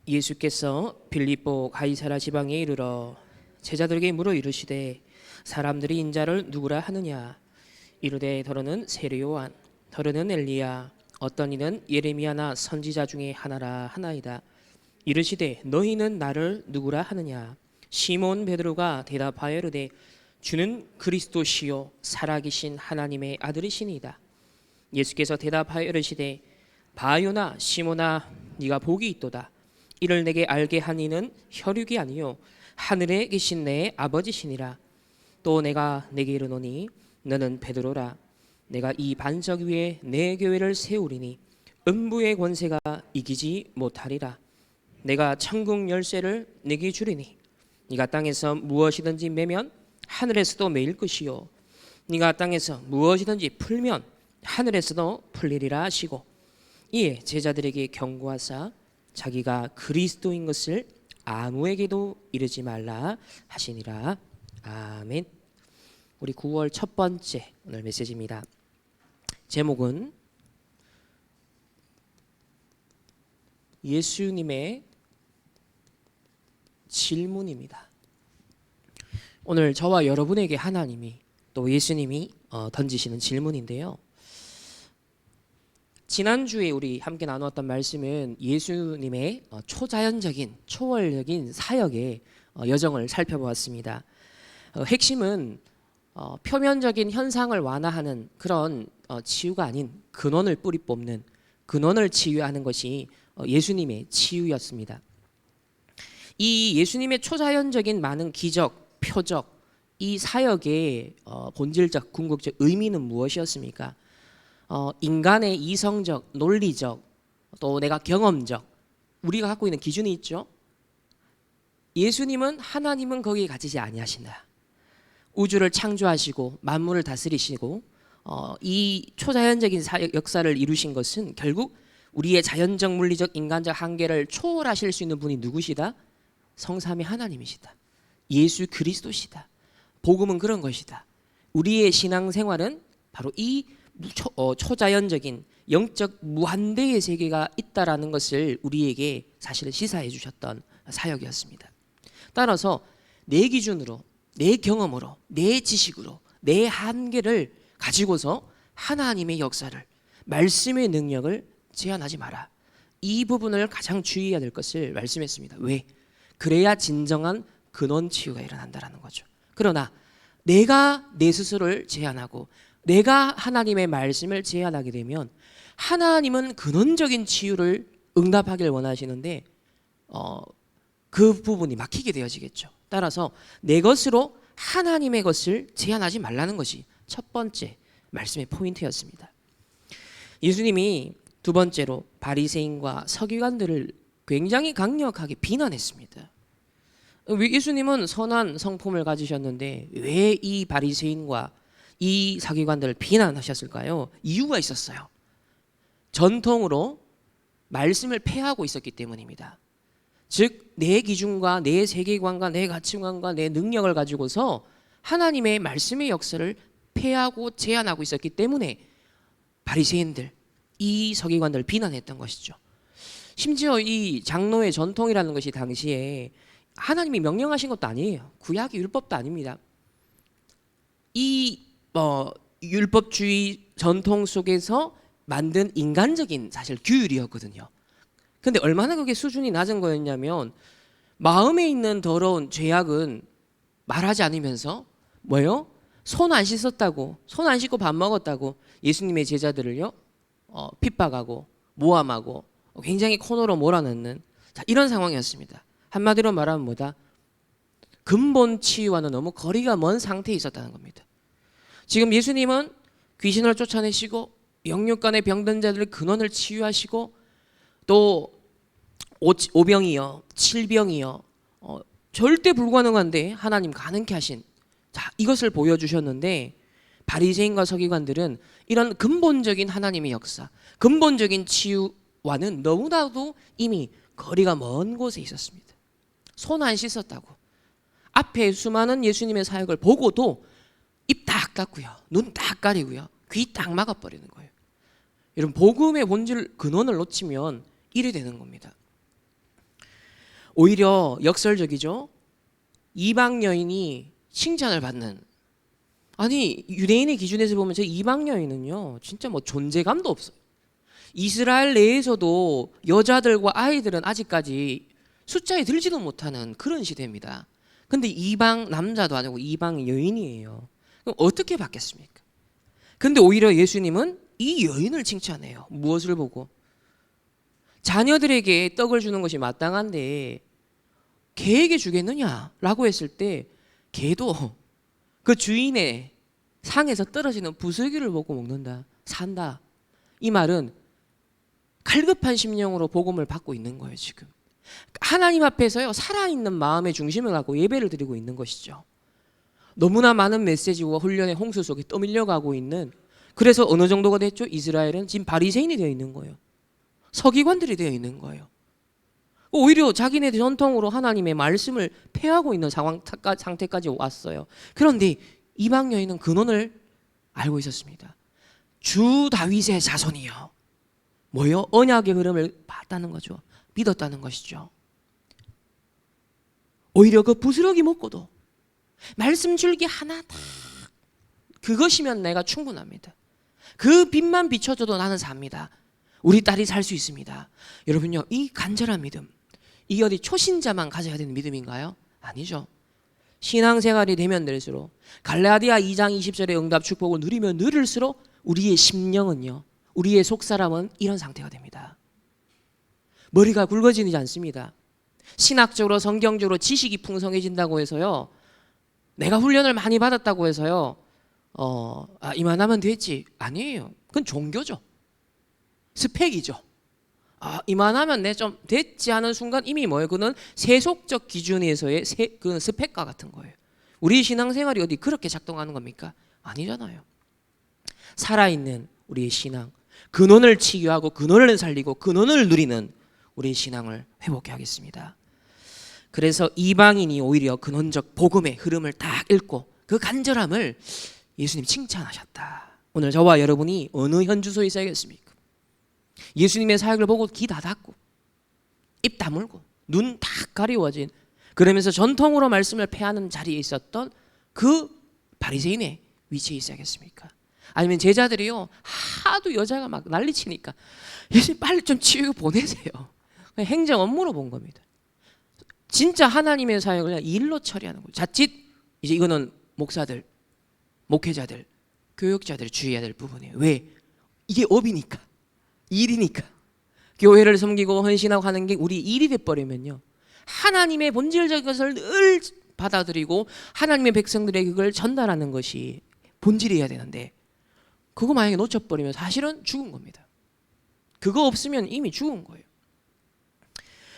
예수께서 빌립보 가이사라 지방에 이르러 제자들에게 물어 이르시되 사람들이 인자를 누구라 하느냐. 이르되 더러는 세례 요한, 더러는 엘리야, 어떤 이는 예레미야나 선지자 중에 하나라 하나이다. 이르시되 너희는 나를 누구라 하느냐. 시몬 베드로가 대답하여 이르되 주는 그리스도시요 살아계신 하나님의 아들이시니이다. 예수께서 대답하여 이르시되 바요나 시몬아, 네가 복이 있도다. 이를 내게 알게 한 이는 혈육이 아니요 하늘에 계신 내 아버지시니라. 또 내가 내게 이르노니 너는 베드로라. 내가 이 반석 위에 내 교회를 세우리니 음부의 권세가 이기지 못하리라. 내가 천국 열쇠를 내게 주리니 네가 땅에서 무엇이든지 매면 하늘에서도 매일 것이요 네가 땅에서 무엇이든지 풀면 하늘에서도 풀리리라 하시고, 이에 제자들에게 경고하사 자기가 그리스도인 것을 아무에게도 이르지 말라 하시니라. 아멘. 우리 9월 첫 번째 오늘 메시지입니다. 제목은 예수님의 질문입니다. 오늘 저와 여러분에게 하나님이 또 예수님이 던지시는 질문인데요. 지난주에 우리 함께 나누었던 말씀은 예수님의 초자연적인 초월적인 사역의 여정을 살펴보았습니다. 핵심은 표면적인 현상을 완화하는 그런 치유가 아닌 근원을 뿌리 뽑는, 근원을 치유하는 것이 예수님의 치유였습니다. 이 예수님의 초자연적인 많은 기적, 표적, 이 사역의 본질적, 궁극적 의미는 무엇이었습니까? 인간의 이성적, 논리적, 또 내가 경험적, 우리가 갖고 있는 기준이 있죠. 예수님은, 하나님은 거기에 갇히지 아니하신다. 우주를 창조하시고 만물을 다스리시고 이 초자연적인 사역 역사를 이루신 것은 결국 우리의 자연적, 물리적, 인간적 한계를 초월하실 수 있는 분이 누구시다? 성삼위 하나님이시다. 예수 그리스도시다. 복음은 그런 것이다. 우리의 신앙생활은 바로 이 초자연적인 영적 무한대의 세계가 있다라는 것을 우리에게 사실은 시사해 주셨던 사역이었습니다. 따라서 내 기준으로, 내 경험으로, 내 지식으로, 내 한계를 가지고서 하나님의 역사를, 말씀의 능력을 제한하지 마라. 이 부분을 가장 주의해야 될 것을 말씀했습니다. 왜? 그래야 진정한 근원 치유가 일어난다는 거죠. 그러나 내가 내 스스로를 제한하고 내가 하나님의 말씀을 제한하게 되면 하나님은 근원적인 치유를 응답하길 원하시는데 그 부분이 막히게 되어지겠죠. 따라서 내 것으로 하나님의 것을 제한하지 말라는 것이 첫 번째 말씀의 포인트였습니다. 예수님이 두 번째로 바리새인과 서기관들을 굉장히 강력하게 비난했습니다. 예수님은 선한 성품을 가지셨는데 왜 이 바리새인과 이 서기관들을 비난하셨을까요? 이유가 있었어요. 전통으로 말씀을 폐하고 있었기 때문입니다. 즉 내 기준과 내 세계관과 내 가치관과 내 능력을 가지고서 하나님의 말씀의 역사를 폐하고 제한하고 있었기 때문에 바리새인들, 이 서기관들을 비난했던 것이죠. 심지어 이 장로의 전통이라는 것이 당시에 하나님이 명령하신 것도 아니에요. 구약의 율법도 아닙니다. 이 율법주의 전통 속에서 만든 인간적인 사실 규율이었거든요. 근데 얼마나 그게 수준이 낮은 거였냐면 마음에 있는 더러운 죄악은 말하지 않으면서 뭐예요? 손 안 씻었다고, 손 안 씻고 밥 먹었다고 예수님의 제자들을요 핍박하고 모함하고 굉장히 코너로 몰아넣는 이런 상황이었습니다. 한마디로 말하면 뭐다? 근본 치유와는 너무 거리가 먼 상태에 있었다는 겁니다. 지금 예수님은 귀신을 쫓아내시고 영육간의 병든 자들의 근원을 치유하시고 또 5병이요 7병이요 절대 불가능한데 하나님 가능케 하신 이것을 보여주셨는데, 바리새인과 서기관들은 이런 근본적인 하나님의 역사, 근본적인 치유와는 너무나도 이미 거리가 먼 곳에 있었습니다. 손 안 씻었다고 앞에 수많은 예수님의 사역을 보고도 입 딱 닫고요, 눈 딱 가리고요, 귀 딱 막아버리는 거예요. 여러분, 복음의 본질 근원을 놓치면 이래 되는 겁니다. 오히려 역설적이죠. 이방 여인이 칭찬을 받는. 아니 유대인의 기준에서 보면 저 이방 여인은요 진짜 뭐 존재감도 없어요. 이스라엘 내에서도 여자들과 아이들은 아직까지 숫자에 들지도 못하는 그런 시대입니다. 근데 이방 남자도 아니고 이방 여인이에요. 그럼 어떻게 받겠습니까? 근데 오히려 예수님은 이 여인을 칭찬해요. 무엇을 보고? 자녀들에게 떡을 주는 것이 마땅한데 개에게 주겠느냐라고 했을 때 개도 그 주인의 상에서 떨어지는 부슬기를 먹고 먹는다, 산다. 이 말은 갈급한 심령으로 복음을 받고 있는 거예요. 지금 하나님 앞에서요 살아있는 마음의 중심을 갖고 예배를 드리고 있는 것이죠. 너무나 많은 메시지와 훈련의 홍수 속에 떠밀려가고 있는, 그래서 어느 정도가 됐죠? 이스라엘은 지금 바리새인이 되어 있는 거예요. 서기관들이 되어 있는 거예요. 오히려 자기네 전통으로 하나님의 말씀을 폐하고 있는 상태까지 왔어요. 그런데 이방 여인은 근원을 알고 있었습니다. 주 다윗의 자손이요. 뭐요? 언약의 흐름을 봤다는 거죠. 믿었다는 것이죠. 오히려 그 부스러기 먹고도 말씀 줄기 하나 딱 그것이면 내가 충분합니다. 그 빛만 비춰줘도 나는 삽니다. 우리 딸이 살 수 있습니다. 여러분요, 이 간절한 믿음, 이게 어디 초신자만 가져야 되는 믿음인가요? 아니죠. 신앙생활이 되면 될수록 갈라디아 2장 20절의 응답 축복을 누리면 누릴수록 우리의 심령은요, 우리의 속사람은 이런 상태가 됩니다. 머리가 굵어지지 않습니다. 신학적으로 성경적으로 지식이 풍성해진다고 해서요, 내가 훈련을 많이 받았다고 해서요 이만하면 됐지, 아니에요. 그건 종교죠. 스펙이죠. 이만하면 내 좀 됐지 하는 순간 이미 뭐예요? 그는 세속적 기준에서의 그 스펙과 같은 거예요. 우리 신앙생활이 어디 그렇게 작동하는 겁니까? 아니잖아요. 살아있는 우리의 신앙, 근원을 치유하고 근원을 살리고 근원을 누리는 우리의 신앙을 회복해 하겠습니다. 그래서 이방인이 오히려 근원적 복음의 흐름을 딱 읽고 그 간절함을 예수님 칭찬하셨다. 오늘 저와 여러분이 어느 현주소에 있어야겠습니까? 예수님의 사역을 보고 귀 다 닫고 입 다물고 눈 딱 가리워진, 그러면서 전통으로 말씀을 폐하는 자리에 있었던 그 바리새인의 위치에 있어야겠습니까? 아니면 제자들이요 하도 여자가 막 난리치니까 예수님 빨리 좀 치우고 보내세요. 행정 업무로 본 겁니다. 진짜 하나님의 사역을 그냥 일로 처리하는 거예요. 자칫 이제 이거는 목사들, 목회자들, 교육자들 주의해야 될 부분이에요. 왜? 이게 업이니까, 일이니까. 교회를 섬기고 헌신하고 하는 게 우리 일이 돼버리면요, 하나님의 본질적인 것을 늘 받아들이고 하나님의 백성들에게 그걸 전달하는 것이 본질이어야 되는데, 그거 만약에 놓쳐버리면 사실은 죽은 겁니다. 그거 없으면 이미 죽은 거예요.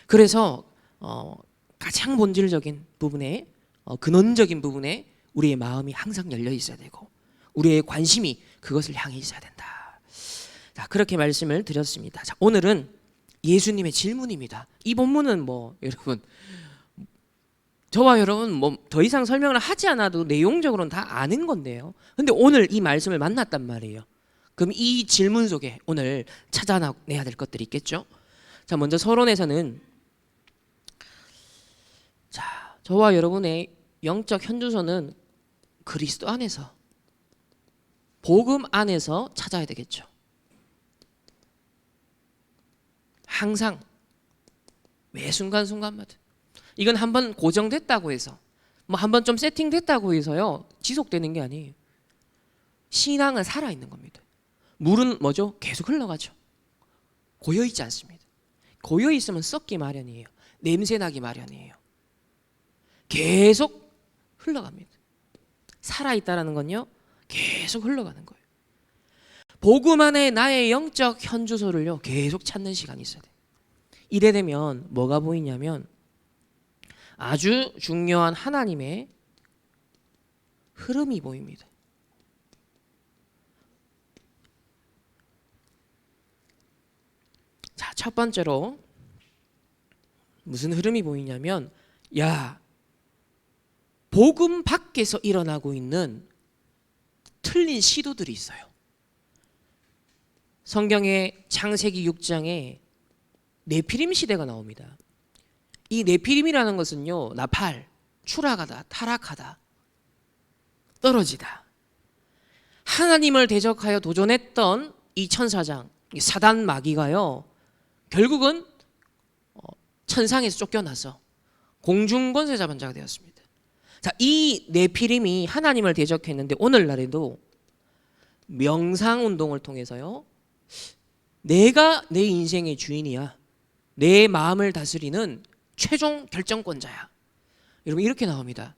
그래서 가장 본질적인 부분에, 근원적인 부분에 우리의 마음이 항상 열려 있어야 되고 우리의 관심이 그것을 향해 있어야 된다. 자, 그렇게 말씀을 드렸습니다. 자, 오늘은 예수님의 질문입니다. 이 본문은 뭐 여러분, 저와 여러분 뭐 더 이상 설명을 하지 않아도 내용적으로는 다 아는 건데요. 근데 오늘 이 말씀을 만났단 말이에요. 그럼 이 질문 속에 오늘 찾아내야 될 것들이 있겠죠. 자, 먼저 서론에서는, 자, 저와 여러분의 영적 현주소는 그리스도 안에서, 복음 안에서 찾아야 되겠죠. 항상 매 순간순간마다. 이건 한번 고정됐다고 해서, 뭐 한번 좀 세팅됐다고 해서요 지속되는 게 아니에요. 신앙은 살아있는 겁니다. 물은 뭐죠? 계속 흘러가죠. 고여있지 않습니다. 고여있으면 썩기 마련이에요. 냄새나기 마련이에요. 계속 흘러갑니다. 살아있다라는 건요 계속 흘러가는 거예요. 복음 안에 나의 영적 현주소를요 계속 찾는 시간이 있어야 돼요. 이래 되면 뭐가 보이냐면 아주 중요한 하나님의 흐름이 보입니다. 자, 첫 번째로 무슨 흐름이 보이냐면, 야, 복음 밖에서 일어나고 있는 틀린 시도들이 있어요. 성경의 창세기 6장에 네피림 시대가 나옵니다. 이 네피림이라는 것은요, 나팔, 추락하다, 타락하다, 떨어지다. 하나님을 대적하여 도전했던 이 천사장, 이 사단 마귀가요, 결국은 천상에서 쫓겨나서 공중권세 잡은 자가 되었습니다. 자, 이 네피림이 하나님을 대적했는데 오늘날에도 명상운동을 통해서요, 내가 내 인생의 주인이야, 내 마음을 다스리는 최종 결정권자야, 여러분 이렇게 나옵니다.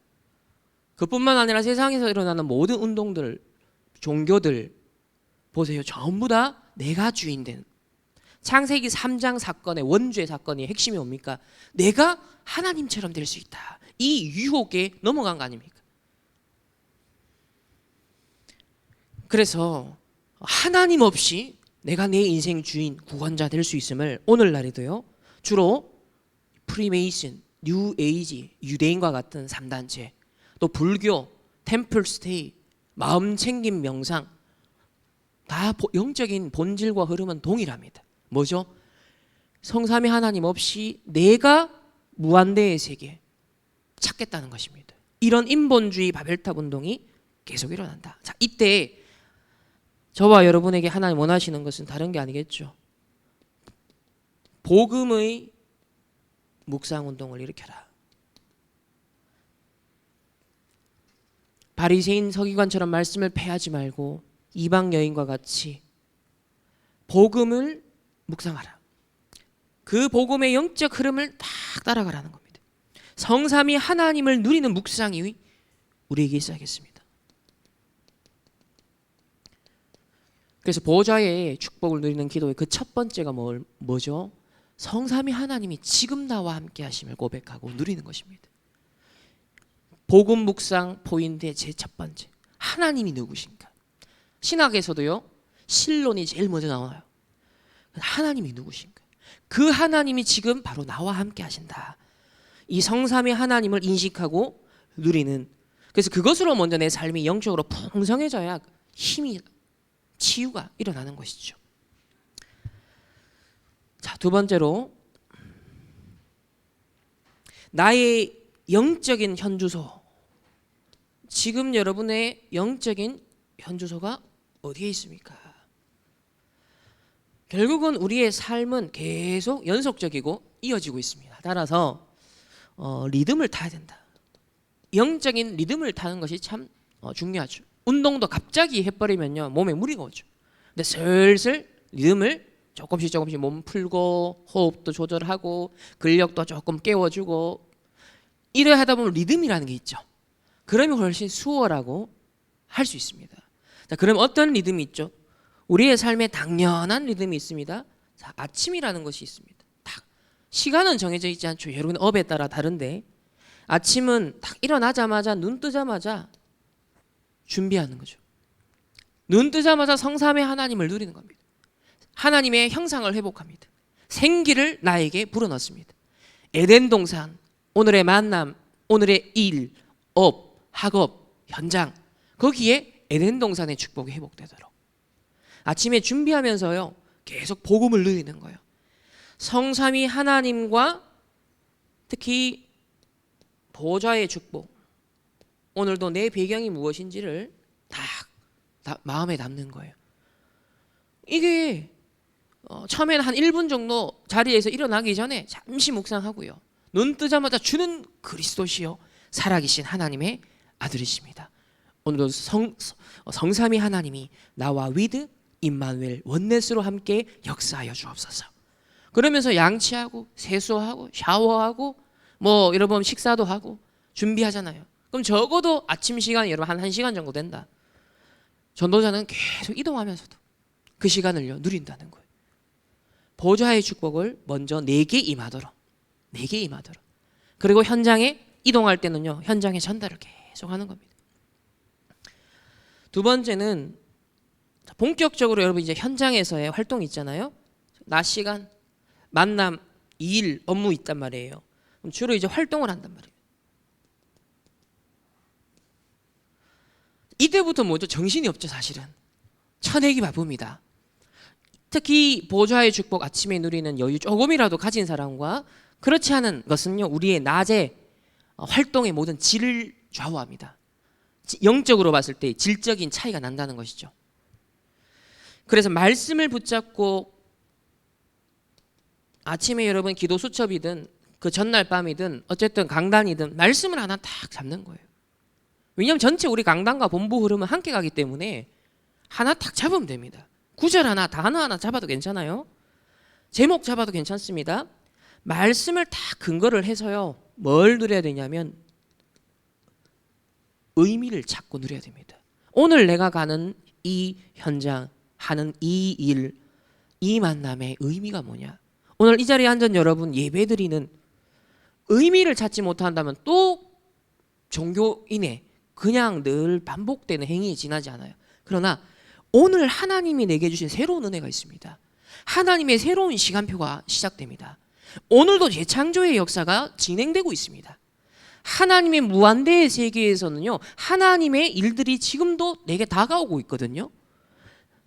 그뿐만 아니라 세상에서 일어나는 모든 운동들, 종교들 보세요. 전부 다 내가 주인 된, 창세기 3장 사건의 원죄 사건의 핵심이 뭡니까? 내가 하나님처럼 될 수 있다, 이 유혹에 넘어간 거 아닙니까? 그래서 하나님 없이 내가 내 인생 주인, 구원자 될 수 있음을 오늘날에도요, 주로 프리메이슨, 뉴 에이지, 유대인과 같은 3단체, 또 불교, 템플 스테이, 마음 챙김 명상, 다 영적인 본질과 흐름은 동일합니다. 뭐죠? 성삼위 하나님 없이 내가 무한대의 세계 찾겠다는 것입니다. 이런 인본주의 바벨탑 운동이 계속 일어난다. 자, 이때 저와 여러분에게 하나님 원하시는 것은 다른 게 아니겠죠. 복음의 묵상 운동을 일으켜라. 바리새인 서기관처럼 말씀을 패하지 말고 이방 여인과 같이 복음을 묵상하라. 그 복음의 영적 흐름을 딱 따라가라는 겁니다. 성삼위 하나님을 누리는 묵상이 우리에게 있어야겠습니다. 그래서 보좌의 축복을 누리는 기도의 그 첫 번째가 뭐죠? 성삼위 하나님이 지금 나와 함께 하심을 고백하고 누리는 것입니다. 복음 묵상 포인트의 제 첫 번째, 하나님이 누구신가? 신학에서도요, 신론이 제일 먼저 나와요. 하나님이 누구신가? 그 하나님이 지금 바로 나와 함께 하신다. 이 성삼위 하나님을 인식하고 누리는, 그래서 그것으로 먼저 내 삶이 영적으로 풍성해져야 힘이, 치유가 일어나는 것이죠. 자, 두 번째로 나의 영적인 현주소. 지금 여러분의 영적인 현주소가 어디에 있습니까? 결국은 우리의 삶은 계속 연속적이고 이어지고 있습니다. 따라서 리듬을 타야 된다. 영적인 리듬을 타는 것이 참 중요하죠. 운동도 갑자기 해버리면요, 몸에 무리가 오죠. 근데 슬슬 리듬을 조금씩 몸 풀고 호흡도 조절하고 근력도 조금 깨워주고 이래 하다 보면 리듬이라는 게 있죠. 그러면 훨씬 수월하고 할 수 있습니다. 자, 그럼 어떤 리듬이 있죠? 우리의 삶에 당연한 리듬이 있습니다. 자, 아침이라는 것이 있습니다. 딱 시간은 정해져 있지 않죠. 여러분 업에 따라 다른데 아침은 딱 일어나자마자 눈 뜨자마자 준비하는 거죠. 눈 뜨자마자 성삼위 하나님을 누리는 겁니다. 하나님의 형상을 회복합니다. 생기를 나에게 불어넣습니다. 에덴 동산, 오늘의 만남, 오늘의 일, 업, 학업, 현장, 거기에 에덴 동산의 축복이 회복되도록 아침에 준비하면서요, 계속 복음을 누리는 거예요. 성삼위 하나님과 특히 보좌의 축복, 오늘도 내 배경이 무엇인지를 다 마음에 담는 거예요. 이게 처음에는 한 1분 정도 자리에서 일어나기 전에 잠시 묵상하고요, 눈 뜨자마자 주는 그리스도시요 살아계신 하나님의 아들이십니다. 오늘도 성삼위 하나님이 나와 위드 임마누엘 원넷으로 함께 역사하여 주옵소서. 그러면서 양치하고 세수하고 샤워하고 뭐 여러분 식사도 하고 준비하잖아요. 그럼 적어도 아침 시간 여러분 한 1시간 정도 된다. 전도자는 계속 이동하면서도 그 시간을요 누린다는 거예요. 보좌의 축복을 먼저 내게 임하도록, 내게 임하도록. 그리고 현장에 이동할 때는요, 현장의 전달을 계속 하는 겁니다. 두 번째는 본격적으로 여러분 이제 현장에서의 활동이 있잖아요. 낮 시간, 만남, 일, 업무 있단 말이에요. 그럼 주로 이제 활동을 한단 말이에요. 이때부터 뭐죠? 정신이 없죠, 사실은. 쳐내기 바쁩니다. 특히 보좌의 축복 아침에 누리는 여유 조금이라도 가진 사람과 그렇지 않은 것은요, 우리의 낮의 활동의 모든 질을 좌우합니다. 영적으로 봤을 때 질적인 차이가 난다는 것이죠. 그래서 말씀을 붙잡고 아침에 여러분 기도 수첩이든 그 전날 밤이든 어쨌든 강단이든 말씀을 하나 딱 잡는 거예요. 왜냐하면 전체 우리 강단과 본부 흐름은 함께 가기 때문에 하나 딱 잡으면 됩니다. 구절 하나, 단어 하나 잡아도 괜찮아요. 제목 잡아도 괜찮습니다. 말씀을 다 근거를 해서요, 뭘 누려야 되냐면 의미를 찾고 누려야 됩니다. 오늘 내가 가는 이 현장, 하는 이 일, 이 만남의 의미가 뭐냐. 오늘 이 자리에 앉은 여러분 예배드리는 의미를 찾지 못한다면 또 종교인의 그냥 늘 반복되는 행위에 지나지 않아요. 그러나 오늘 하나님이 내게 주신 새로운 은혜가 있습니다. 하나님의 새로운 시간표가 시작됩니다. 오늘도 재창조의 역사가 진행되고 있습니다. 하나님의 무한대의 세계에서는요, 하나님의 일들이 지금도 내게 다가오고 있거든요.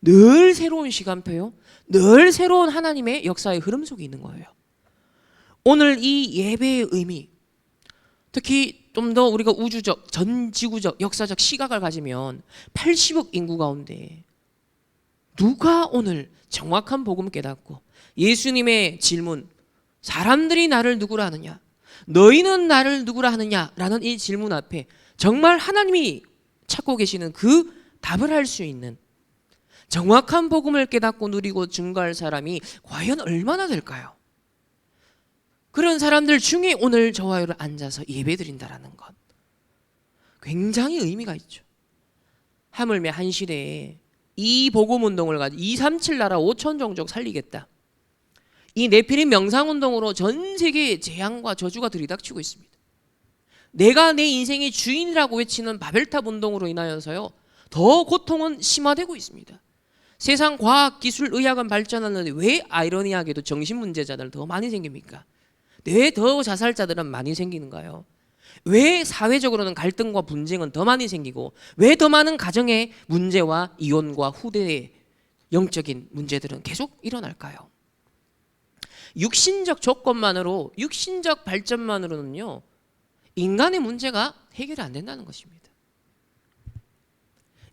늘 새로운 시간표요, 늘 새로운 하나님의 역사의 흐름 속에 있는 거예요. 오늘 이 예배의 의미, 특히 좀 더 우리가 우주적, 전지구적, 역사적 시각을 가지면 80억 인구 가운데 누가 오늘 정확한 복음 깨닫고 예수님의 질문, 사람들이 나를 누구라 하느냐, 너희는 나를 누구라 하느냐라는 이 질문 앞에 정말 하나님이 찾고 계시는 그 답을 할 수 있는 정확한 복음을 깨닫고 누리고 증거할 사람이 과연 얼마나 될까요? 그런 사람들 중에 오늘 저와 여러분 앉아서 예배드린다라는 것, 굉장히 의미가 있죠. 하물며 한 시대에 이 복음운동을 가지고 237 나라 5천 종족 살리겠다, 이 네피림 명상운동으로 전 세계에 재앙과 저주가 들이닥치고 있습니다. 내가 내 인생의 주인이라고 외치는 바벨탑 운동으로 인하여서요, 더 고통은 심화되고 있습니다. 세상 과학, 기술, 의학은 발전하는데 왜 아이러니하게도 정신문제자들 더 많이 생깁니까? 왜 더 자살자들은 많이 생기는가요? 왜 사회적으로는 갈등과 분쟁은 더 많이 생기고 왜 더 많은 가정의 문제와 이혼과 후대의 영적인 문제들은 계속 일어날까요? 육신적 조건만으로, 육신적 발전만으로는요, 인간의 문제가 해결이 안 된다는 것입니다.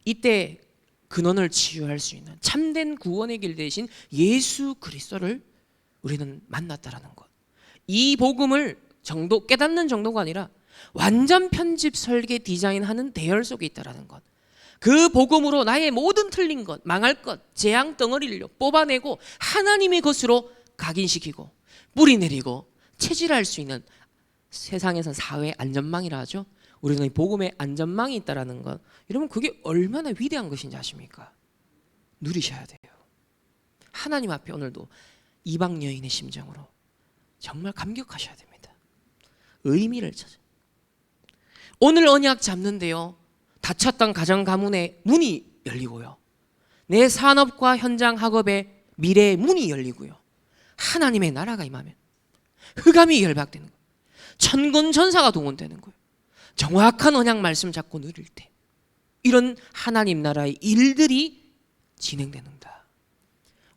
이때 근원을 치유할 수 있는 참된 구원의 길 대신 예수 그리스도를 우리는 만났다라는 것. 이 복음을 깨닫는 정도가 아니라 완전 편집, 설계, 디자인하는 대열 속에 있다라는 것. 그 복음으로 나의 모든 틀린 것, 망할 것, 재앙 덩어리를 뽑아내고 하나님의 것으로 각인시키고 뿌리내리고 체질할 수 있는, 세상에선 사회 안전망이라 하죠. 우리는 이 복음의 안전망이 있다라는 것. 여러분, 그게 얼마나 위대한 것인지 아십니까? 누리셔야 돼요. 하나님 앞에 오늘도 이방 여인의 심정으로 정말 감격하셔야 됩니다. 의미를 찾아. 오늘 언약 잡는데요, 닫혔던 가정 가문의 문이 열리고요, 내 산업과 현장 학업의 미래의 문이 열리고요, 하나님의 나라가 임하면 흑암이 결박되는 거예요. 천군 천사가 동원되는 거예요. 정확한 언약 말씀 잡고 누릴 때 이런 하나님 나라의 일들이 진행되는다.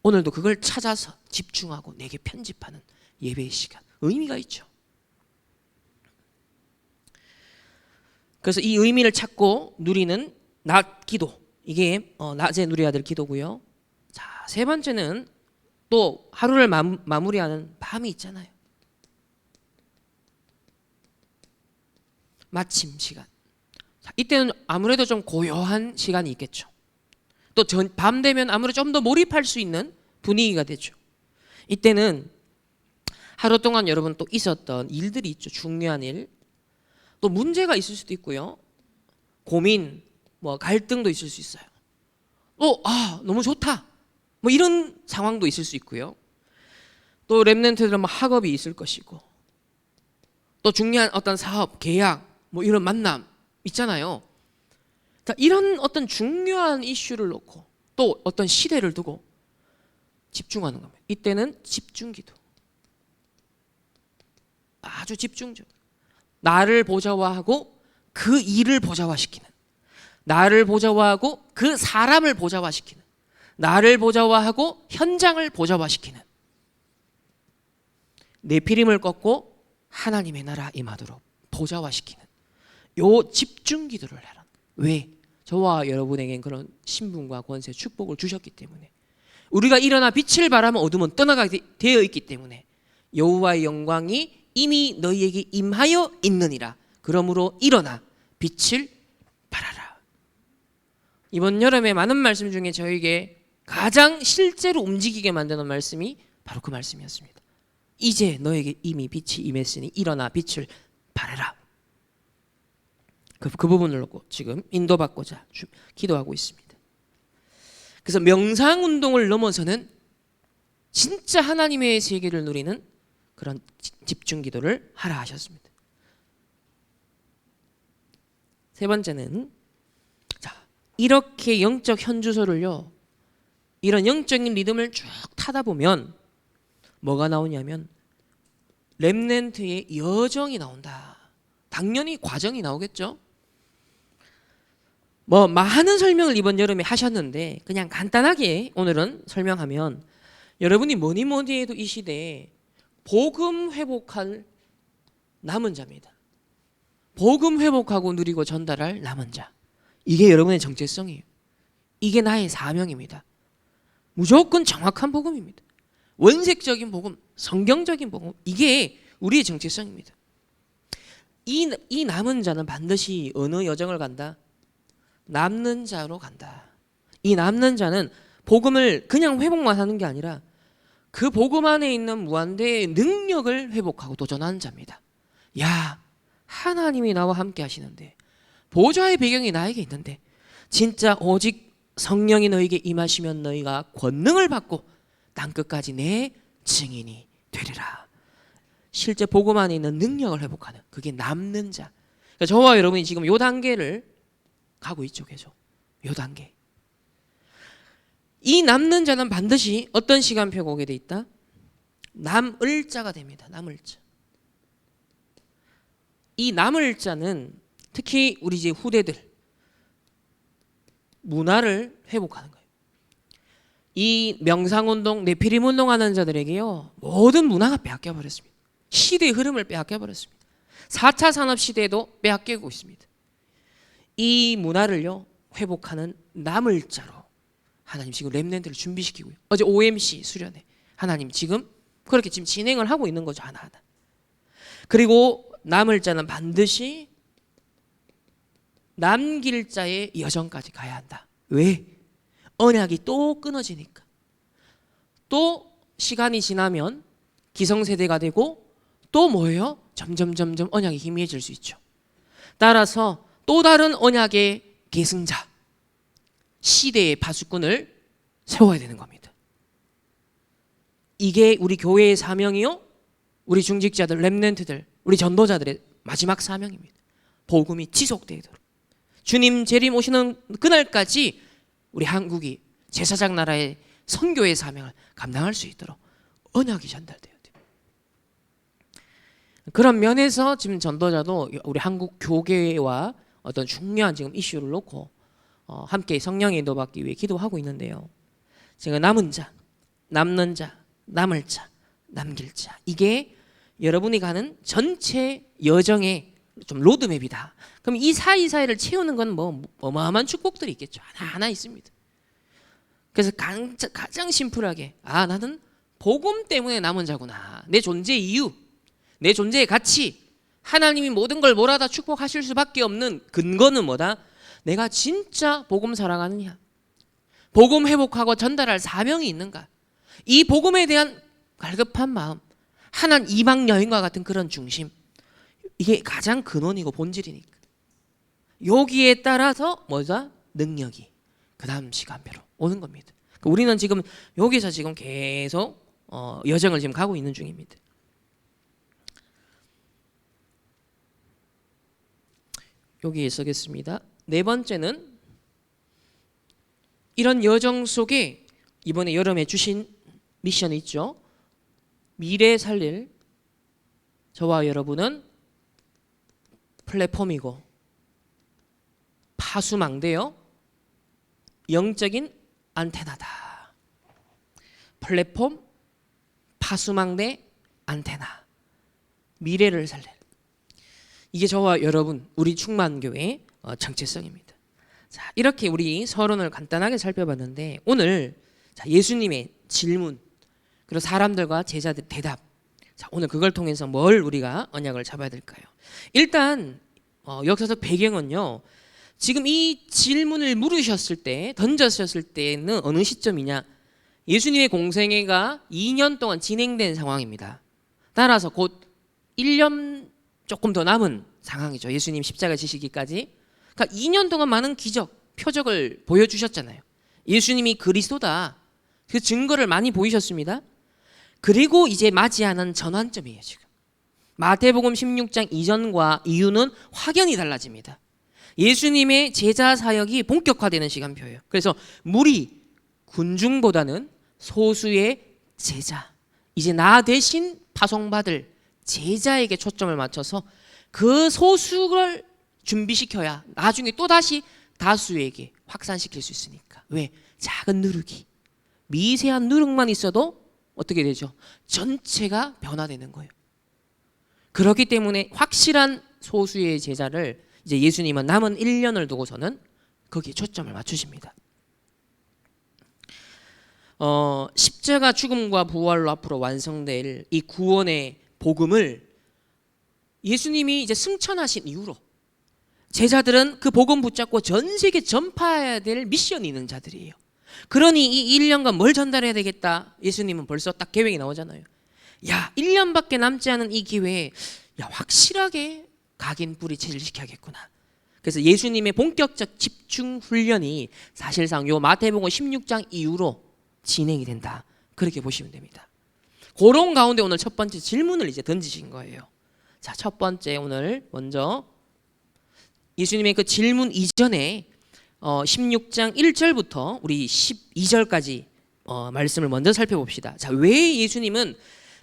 오늘도 그걸 찾아서 집중하고 내게 편집하는 예배의 시간, 의미가 있죠. 그래서 이 의미를 찾고 누리는 낮 기도, 이게 낮에 누려야 될 기도고요. 자, 세 번째는 또 하루를 마무리하는 밤이 있잖아요. 마침 시간. 자, 이때는 아무래도 좀 고요한 시간이 있겠죠. 또 밤 되면 아무래도 좀 더 몰입할 수 있는 분위기가 되죠. 이때는 하루 동안 여러분 또 있었던 일들이 있죠. 중요한 일, 또 문제가 있을 수도 있고요, 고민, 갈등도 있을 수 있어요. 또 너무 좋다, 이런 상황도 있을 수 있고요. 또 렘넌트들은 학업이 있을 것이고, 또 중요한 어떤 사업, 계약, 이런 만남 있잖아요. 자, 이런 어떤 중요한 이슈를 놓고 또 어떤 시대를 두고 집중하는 겁니다. 이때는 집중기도. 아주 집중적. 나를 보좌화하고 그 일을 보좌화시키는, 나를 보좌화하고 그 사람을 보좌화시키는, 나를 보좌화하고 현장을 보좌화시키는, 네피림을 꺾고 하나님의 나라 임하도록 보좌화시키는 요 집중 기도를 해라. 왜? 저와 여러분에겐 그런 신분과 권세, 축복을 주셨기 때문에, 우리가 일어나 빛을 발하면 어둠은 떠나가게 되어 있기 때문에 여호와의 영광이 이미 너희에게 임하여 있느니라. 그러므로 일어나 빛을 발하라. 이번 여름에 많은 말씀 중에 저에게 가장 실제로 움직이게 만드는 말씀이 바로 그 말씀이었습니다. 이제 너에게 이미 빛이 임했으니 일어나 빛을 발하라. 그 부분을 놓고 지금 인도받고자 기도하고 있습니다. 그래서 명상운동을 넘어서는 진짜 하나님의 세계를 누리는 그런 집중기도를 하라 하셨습니다. 세 번째는, 자, 이렇게 영적 현주소를요, 이런 영적인 리듬을 쭉 타다 보면 뭐가 나오냐면 렘넌트의 여정이 나온다. 당연히 과정이 나오겠죠. 뭐 많은 설명을 이번 여름에 하셨는데 그냥 간단하게 오늘은 설명하면, 여러분이 뭐니 해도 이 시대에 복음 회복할 남은 자입니다. 복음 회복하고 누리고 전달할 남은 자. 이게 여러분의 정체성이에요. 이게 나의 사명입니다. 무조건 정확한 복음입니다. 원색적인 복음, 성경적인 복음, 이게 우리의 정체성입니다. 이 남은 자는 반드시 어느 여정을 간다? 남는 자로 간다. 이 남는 자는 복음을 그냥 회복만 하는 게 아니라 그 복음 안에 있는 무한대의 능력을 회복하고 도전하는 자입니다. 야, 하나님이 나와 함께 하시는데, 보좌의 배경이 나에게 있는데, 진짜 오직 성령이 너에게 임하시면 너희가 권능을 받고 땅끝까지 내 증인이 되리라. 실제 복음 안에 있는 능력을 회복하는, 그게 남는 자. 그러니까 저와 여러분이 지금 요 단계를 가고 있죠. 계속 요 단계. 이 남는 자는 반드시 어떤 시간표가 오게 돼 있다? 남을 자가 됩니다. 남을 자. 이 남을 자는 특히 우리 이제 후대들 문화를 회복하는 거예요. 이 명상운동, 네피림운동 하는 자들에게요, 모든 문화가 빼앗겨 버렸습니다. 시대의 흐름을 빼앗겨 버렸습니다. 4차 산업시대에도 빼앗기고 있습니다. 이 문화를요 회복하는 남을 자로 하나님 지금 렘넌트를 준비시키고요. 어제 OMC 수련회 하나님 지금 그렇게 지금 진행을 하고 있는 거죠. 하나하나. 그리고 남을 자는 반드시 남길 자의 여정까지 가야 한다. 왜? 언약이 또 끊어지니까. 또 시간이 지나면 기성세대가 되고 또 뭐예요? 점점 언약이 희미해질 수 있죠. 따라서 또 다른 언약의 계승자, 시대의 파수꾼을 세워야 되는 겁니다. 이게 우리 교회의 사명이요, 우리 중직자들, 렘넌트들, 우리 전도자들의 마지막 사명입니다. 복음이 지속되도록, 주님 재림 오시는 그날까지 우리 한국이 제사장 나라의 선교의 사명을 감당할 수 있도록 언약이 전달돼야 돼요. 그런 면에서 지금 전도자도 우리 한국 교계와 어떤 중요한 지금 이슈를 놓고 함께 성령의 인도받기 위해 기도하고 있는데요. 제가 남은 자, 남는 자, 남을 자, 남길 자, 이게 여러분이 가는 전체 여정의 좀 로드맵이다. 그럼 이 사이사이를 채우는 건 뭐 어마어마한 축복들이 있겠죠. 하나 있습니다. 그래서 가장 심플하게, 아, 나는 복음 때문에 남은 자구나. 내 존재 이유, 내 존재의 가치, 하나님이 모든 걸 몰아다 축복하실 수밖에 없는 근거는 뭐다? 내가 진짜 복음 사랑하느냐, 복음 회복하고 전달할 사명이 있는가, 이 복음에 대한 갈급한 마음, 하나님 이방 여인과 같은 그런 중심, 이게 가장 근원이고 본질이니까 여기에 따라서 뭐다? 능력이 그 다음 시간표로 오는 겁니다. 그러니까 우리는 지금 여기서 지금 계속 여정을 지금 가고 있는 중입니다. 여기에 쓰겠습니다. 네 번째는 이런 여정 속에 이번에 여름에 주신 미션이 있죠. 미래 살릴 저와 여러분은 플랫폼이고 파수망대요, 영적인 안테나다. 플랫폼, 파수망대, 안테나, 미래를 살릴. 이게 저와 여러분, 우리 충만교회의 정체성입니다. 자, 이렇게 우리 서론을 간단하게 살펴봤는데 오늘 예수님의 질문 그리고 사람들과 제자들 대답. 자, 오늘 그걸 통해서 뭘 우리가 언약을 잡아야 될까요? 일단 역사적 배경은요. 지금 이 질문을 물으셨을 때, 던졌었을 때는 어느 시점이냐? 예수님의 공생애가 2년 동안 진행된 상황입니다. 따라서 곧 1년 조금 더 남은 상황이죠. 예수님 십자가 지시기까지. 그러니까 2년 동안 많은 기적, 표적을 보여주셨잖아요. 예수님이 그리스도다. 그 증거를 많이 보이셨습니다. 그리고 이제 맞이하는 전환점이에요. 지금 마태복음 16장 이전과 이후는 확연히 달라집니다. 예수님의 제자 사역이 본격화되는 시간표예요. 그래서 무리, 군중보다는 소수의 제자, 이제 나 대신 파송받을 제자에게 초점을 맞춰서 그 소수를 준비시켜야 나중에 또다시 다수에게 확산시킬 수 있으니까. 왜? 작은 누룩이, 미세한 누룩만 있어도 어떻게 되죠? 전체가 변화되는 거예요. 그렇기 때문에 확실한 소수의 제자를 이제 예수님은 남은 1년을 두고서는 거기에 초점을 맞추십니다. 십자가 죽음과 부활로 앞으로 완성될 이 구원의 복음을 예수님이 이제 승천하신 이후로 제자들은 그 복음 붙잡고 전 세계 전파해야 될 미션이 있는 자들이에요. 그러니 이 1년간 뭘 전달해야 되겠다. 예수님은 벌써 딱 계획이 나오잖아요. 야, 1년밖에 남지 않은 이 기회에 야, 확실하게 각인 뿌리 체질시켜야겠구나. 그래서 예수님의 본격적 집중 훈련이 사실상 요 마태복음 16장 이후로 진행이 된다. 그렇게 보시면 됩니다. 그런 가운데 오늘 첫 번째 질문을 이제 던지신 거예요. 자, 첫 번째 오늘 먼저 예수님의 그 질문 이전에 16장 1절부터 우리 12절까지 말씀을 먼저 살펴봅시다. 자, 왜 예수님은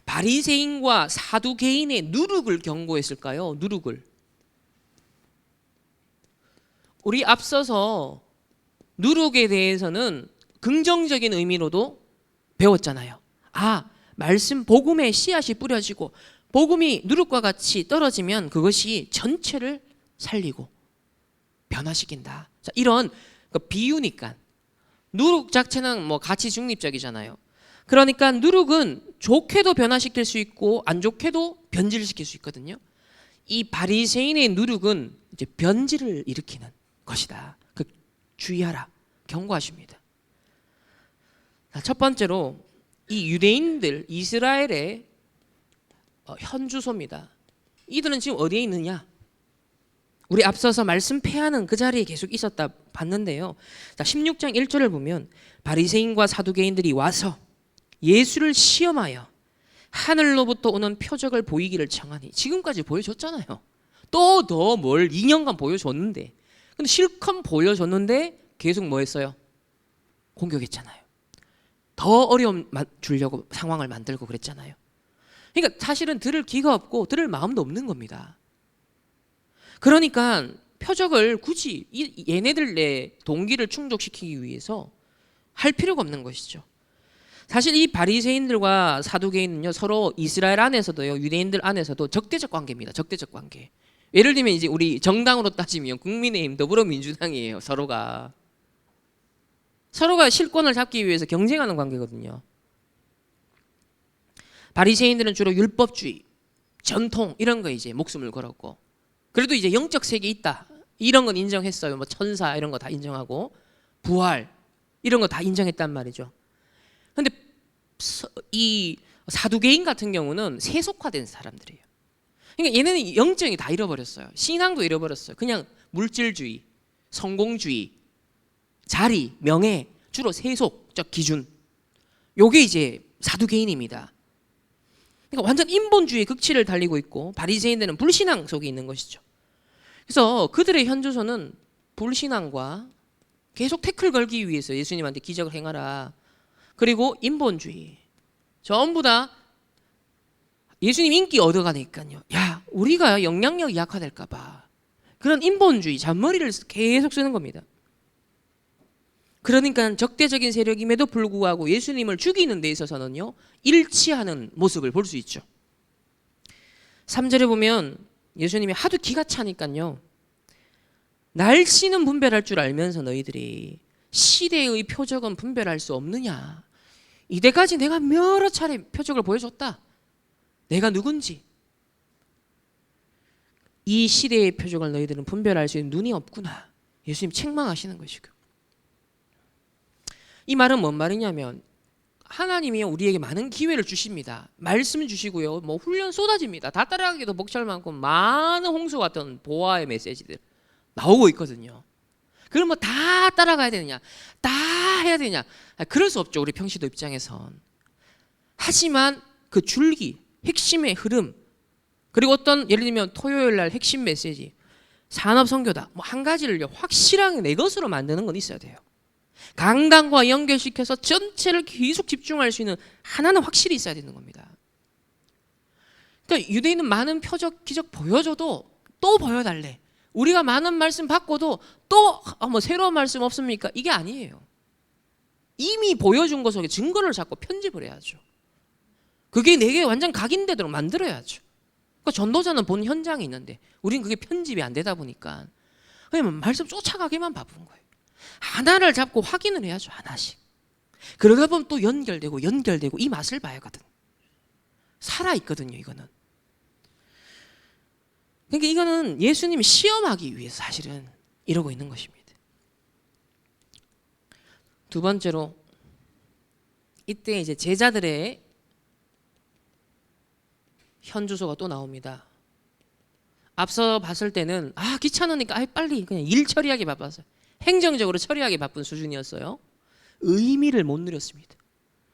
바리새인과 사두개인의 누룩을 경고했을까요? 누룩을. 우리 앞서서 누룩에 대해서는 긍정적인 의미로도 배웠잖아요. 아, 말씀 복음의 씨앗이 뿌려지고 복음이 누룩과 같이 떨어지면 그것이 전체를 살리고 변화시킨다. 자, 이런 비유니까. 누룩 자체는 뭐 가치 중립적이잖아요. 그러니까 누룩은 좋게도 변화시킬 수 있고 안 좋게도 변질시킬 수 있거든요. 이 바리새인의 누룩은 이제 변질을 일으키는 것이다. 그 주의하라, 경고하십니다. 첫 번째로 이 유대인들, 이스라엘의 현 주소입니다. 이들은 지금 어디에 있느냐? 우리 앞서서 말씀 패하는 그 자리에 계속 있었다 봤는데요. 자, 16장 1절을 보면 바리새인과 사두개인들이 와서 예수를 시험하여 하늘로부터 오는 표적을 보이기를 청하니. 지금까지 보여줬잖아요. 또 더 뭘 2년간 보여줬는데, 근데 실컷 보여줬는데 계속 뭐 했어요? 공격했잖아요. 더 어려움 주려고 상황을 만들고 그랬잖아요. 그러니까 사실은 들을 기가 없고 들을 마음도 없는 겁니다. 그러니까 표적을 굳이 얘네들의 동기를 충족시키기 위해서 할 필요가 없는 것이죠. 사실 이 바리새인들과 사두개인은요, 서로 이스라엘 안에서도요, 유대인들 안에서도 적대적 관계입니다. 적대적 관계. 예를 들면 이제 우리 정당으로 따지면 국민의힘, 더불어민주당이에요. 서로가 실권을 잡기 위해서 경쟁하는 관계거든요. 바리새인들은 주로 율법주의, 전통 이런 거 이제 목숨을 걸었고, 그래도 이제 영적 세계 있다 이런 건 인정했어요. 뭐 천사 이런 거 다 인정하고 부활 이런 거 다 인정했단 말이죠. 근데 이 사두개인 같은 경우는 세속화된 사람들이에요. 그러니까 얘네는 영적이 다 잃어버렸어요. 신앙도 잃어버렸어요. 그냥 물질주의, 성공주의, 자리, 명예, 주로 세속적 기준. 요게 이제 사두개인입니다. 그러니까 완전 인본주의 극치를 달리고 있고 바리새인들은 불신앙 속에 있는 것이죠. 그래서 그들의 현주소는 불신앙과 계속 태클 걸기 위해서 예수님한테 기적을 행하라. 그리고 인본주의. 전부 다 예수님 인기 얻어가니까요. 야, 우리가 영향력이 약화될까 봐. 그런 인본주의, 잔머리를 계속 쓰는 겁니다. 그러니까 적대적인 세력임에도 불구하고 예수님을 죽이는 데 있어서는요, 일치하는 모습을 볼 수 있죠. 3절에 보면 예수님이 하도 기가 차니까요. 날씨는 분별할 줄 알면서 너희들이 시대의 표적은 분별할 수 없느냐. 이때까지 내가 여러 차례 표적을 보여줬다. 내가 누군지. 이 시대의 표적을 너희들은 분별할 수 있는 눈이 없구나. 예수님 책망하시는 것이고. 이 말은 뭔 말이냐면 하나님이 우리에게 많은 기회를 주십니다. 말씀 주시고요. 뭐 훈련 쏟아집니다. 다 따라가기도 벅찰 만큼 많은 홍수 같은 보아의 메시지들 나오고 있거든요. 그럼 뭐 다 따라가야 되느냐? 다 해야 되느냐? 그럴 수 없죠. 우리 평시도 입장에선. 하지만 그 줄기, 핵심의 흐름, 그리고 어떤 예를 들면 토요일 날 핵심 메시지, 산업 선교다. 뭐 한 가지를 확실하게 내 것으로 만드는 건 있어야 돼요. 강단과 연결시켜서 전체를 계속 집중할 수 있는 하나는 확실히 있어야 되는 겁니다. 그러니까 유대인은 많은 표적, 기적 보여줘도 또 보여달래. 우리가 많은 말씀 받고도 또 뭐 새로운 말씀 없습니까? 이게 아니에요. 이미 보여준 것 속에 증거를 잡고 편집을 해야죠. 그게 내게 완전 각인되도록 만들어야죠. 그러니까 전도자는 본 현장이 있는데 우리는 그게 편집이 안 되다 보니까 그냥 말씀 쫓아가기만 바쁜 거예요. 하나를 잡고 확인을 해야죠. 하나씩. 그러다 보면 또 연결되고 이 맛을 봐야거든. 살아있거든요. 이거는. 그러니까 이거는 예수님이 시험하기 위해서 사실은 이러고 있는 것입니다. 두 번째로 이때 이제 제자들의 현주소가 또 나옵니다. 앞서 봤을 때는 귀찮으니까 빨리 그냥 일 처리하기 바빴어요. 행정적으로 처리하기 바쁜 수준이었어요. 의미를 못 누렸습니다.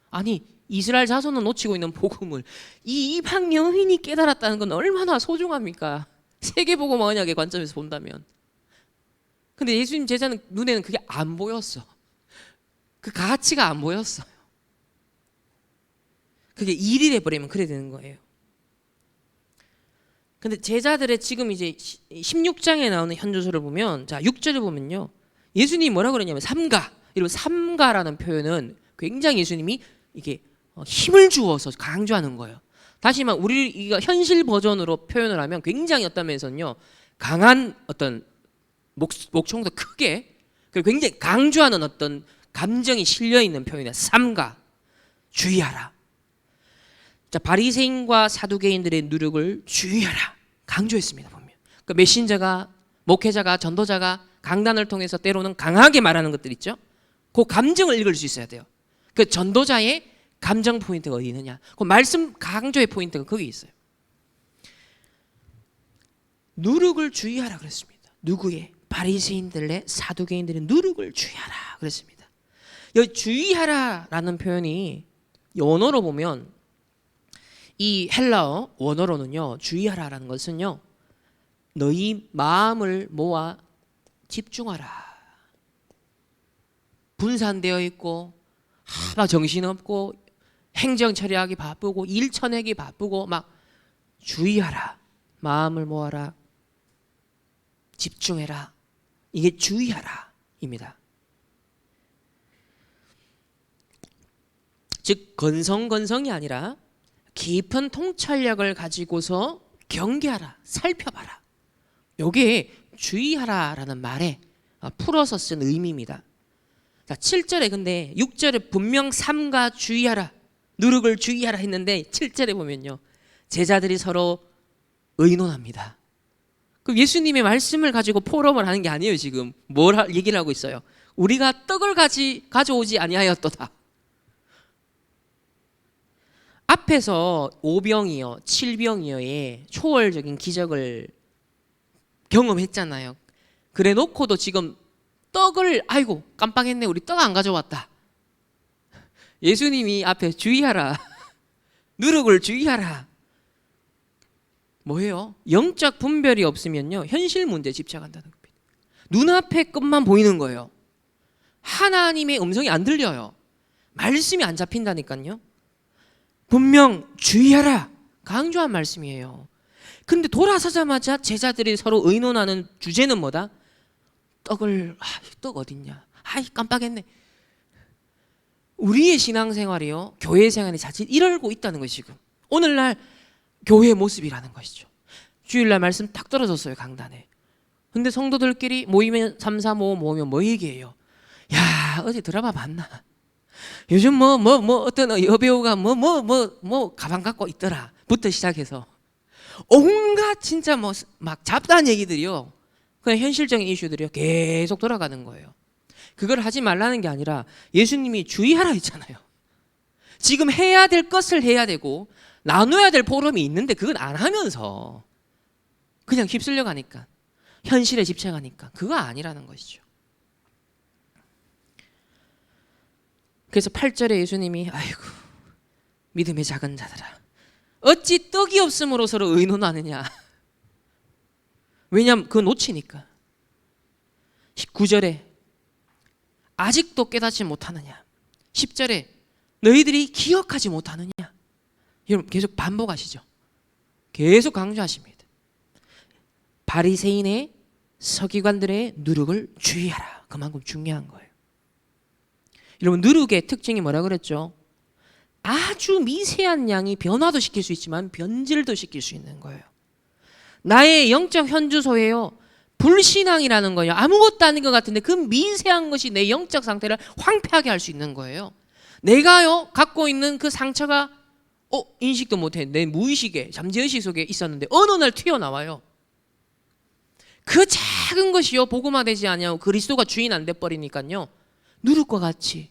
아니 이스라엘 자손은 놓치고 있는 복음을 이 이방 여인이 깨달았다는 건 얼마나 소중합니까? 세계복음 언약의 관점에서 본다면. 근데 예수님 제자는 눈에는 그게 안 보였어. 그 가치가 안 보였어요. 그게 일이 돼버리면 그래 되는 거예요. 근데 제자들의 지금 이제 16장에 나오는 현주소를 보면, 자 6절을 보면요, 예수님이 뭐라 그러냐면 삼가. 이런 삼가라는 표현은 굉장히 예수님이 이게 힘을 주어서 강조하는 거예요. 다시 말하면 우리가 현실 버전으로 표현을 하면 굉장히 어떤 면에서는요 강한 어떤 목청도 크게 그리고 굉장히 강조하는 어떤 감정이 실려 있는 표현이다. 삼가. 주의하라. 자, 바리새인과 사두개인들의 누룩을 주의하라. 강조했습니다. 보면. 그러니까 메신저가, 목회자가, 전도자가 강단을 통해서 때로는 강하게 말하는 것들 있죠. 그 감정을 읽을 수 있어야 돼요. 그 전도자의 감정 포인트가 어디 있느냐? 그 말씀 강조의 포인트가 거기 있어요. 누룩을 주의하라 그랬습니다. 누구의? 바리새인들의, 사두개인들의 누룩을 주의하라 그랬습니다. 여기 주의하라라는 표현이 원어로 보면 이 헬라어 원어로는요, 주의하라라는 것은요, 너희 마음을 모아 집중하라. 분산되어 있고 막 정신없고 행정 처리하기 바쁘고 일 쳐내기 바쁘고 막 주의하라. 마음을 모아라. 집중해라. 이게 주의하라입니다. 즉 건성건성이 아니라 깊은 통찰력을 가지고서 경계하라. 살펴봐라. 이게 주의하라라는 말에 풀어서 쓴 의미입니다. 자, 7절에 근데 6절에 분명 삼가 주의하라. 누룩을 주의하라 했는데 7절에 보면요, 제자들이 서로 의논합니다. 그 예수님의 말씀을 가지고 포럼을 하는 게 아니에요. 지금 뭘 얘기를 하고 있어요. 우리가 떡을 가져오지 아니하였도다. 앞에서 5병이요 7병이요의 초월적인 기적을 경험했잖아요. 그래 놓고도 지금 떡을 아이고 깜빡했네, 우리 떡 안 가져왔다. 예수님이 앞에 주의하라. 누룩을 주의하라. 뭐예요? 영적 분별이 없으면요 현실 문제에 집착한다는 겁니다. 눈앞의 것만 보이는 거예요. 하나님의 음성이 안 들려요. 말씀이 안 잡힌다니까요. 분명 주의하라 강조한 말씀이에요. 근데 돌아서자마자 제자들이 서로 의논하는 주제는 뭐다? 떡 어딨냐? 깜빡했네. 우리의 신앙생활이요, 교회 생활이 자칫 이러고 있다는 것이 지금 오늘날 교회의 모습이라는 것이죠. 주일날 말씀 딱 떨어졌어요, 강단에. 근데 성도들끼리 모이면 3, 4, 5 모이면 뭐 얘기해요? 야, 어제 드라마 봤나? 요즘 어떤 여배우가 가방 갖고 있더라 부터 시작해서 온갖 진짜 막 잡다한 얘기들이요, 그냥 현실적인 이슈들이요, 계속 돌아가는 거예요. 그걸 하지 말라는 게 아니라 예수님이 주의하라 했잖아요. 지금 해야 될 것을 해야 되고 나눠야 될 보람이 있는데 그건 안 하면서 그냥 휩쓸려 가니까, 현실에 집착하니까, 그거 아니라는 것이죠. 그래서 8절에 예수님이 아이고 믿음의 작은 자들아 어찌 떡이 없음으로 서로 의논하느냐. 왜냐하면 그거 놓치니까. 9절에 아직도 깨닫지 못하느냐. 10절에 너희들이 기억하지 못하느냐. 여러분 계속 반복하시죠. 계속 강조하십니다. 바리새인의 서기관들의 누룩을 주의하라. 그만큼 중요한 거예요. 여러분 누룩의 특징이 뭐라 그랬죠? 아주 미세한 양이 변화도 시킬 수 있지만 변질도 시킬 수 있는 거예요. 나의 영적 현주소예요. 불신앙이라는 거예요. 아무것도 아닌 것 같은데 그 미세한 것이 내 영적 상태를 황폐하게 할 수 있는 거예요. 내가요 갖고 있는 그 상처가 인식도 못해. 내 무의식에, 잠재의식 속에 있었는데 어느 날 튀어나와요. 그 작은 것이요 복음화되지 않냐고 그리스도가 주인 안 돼버리니까요 누룩과 같이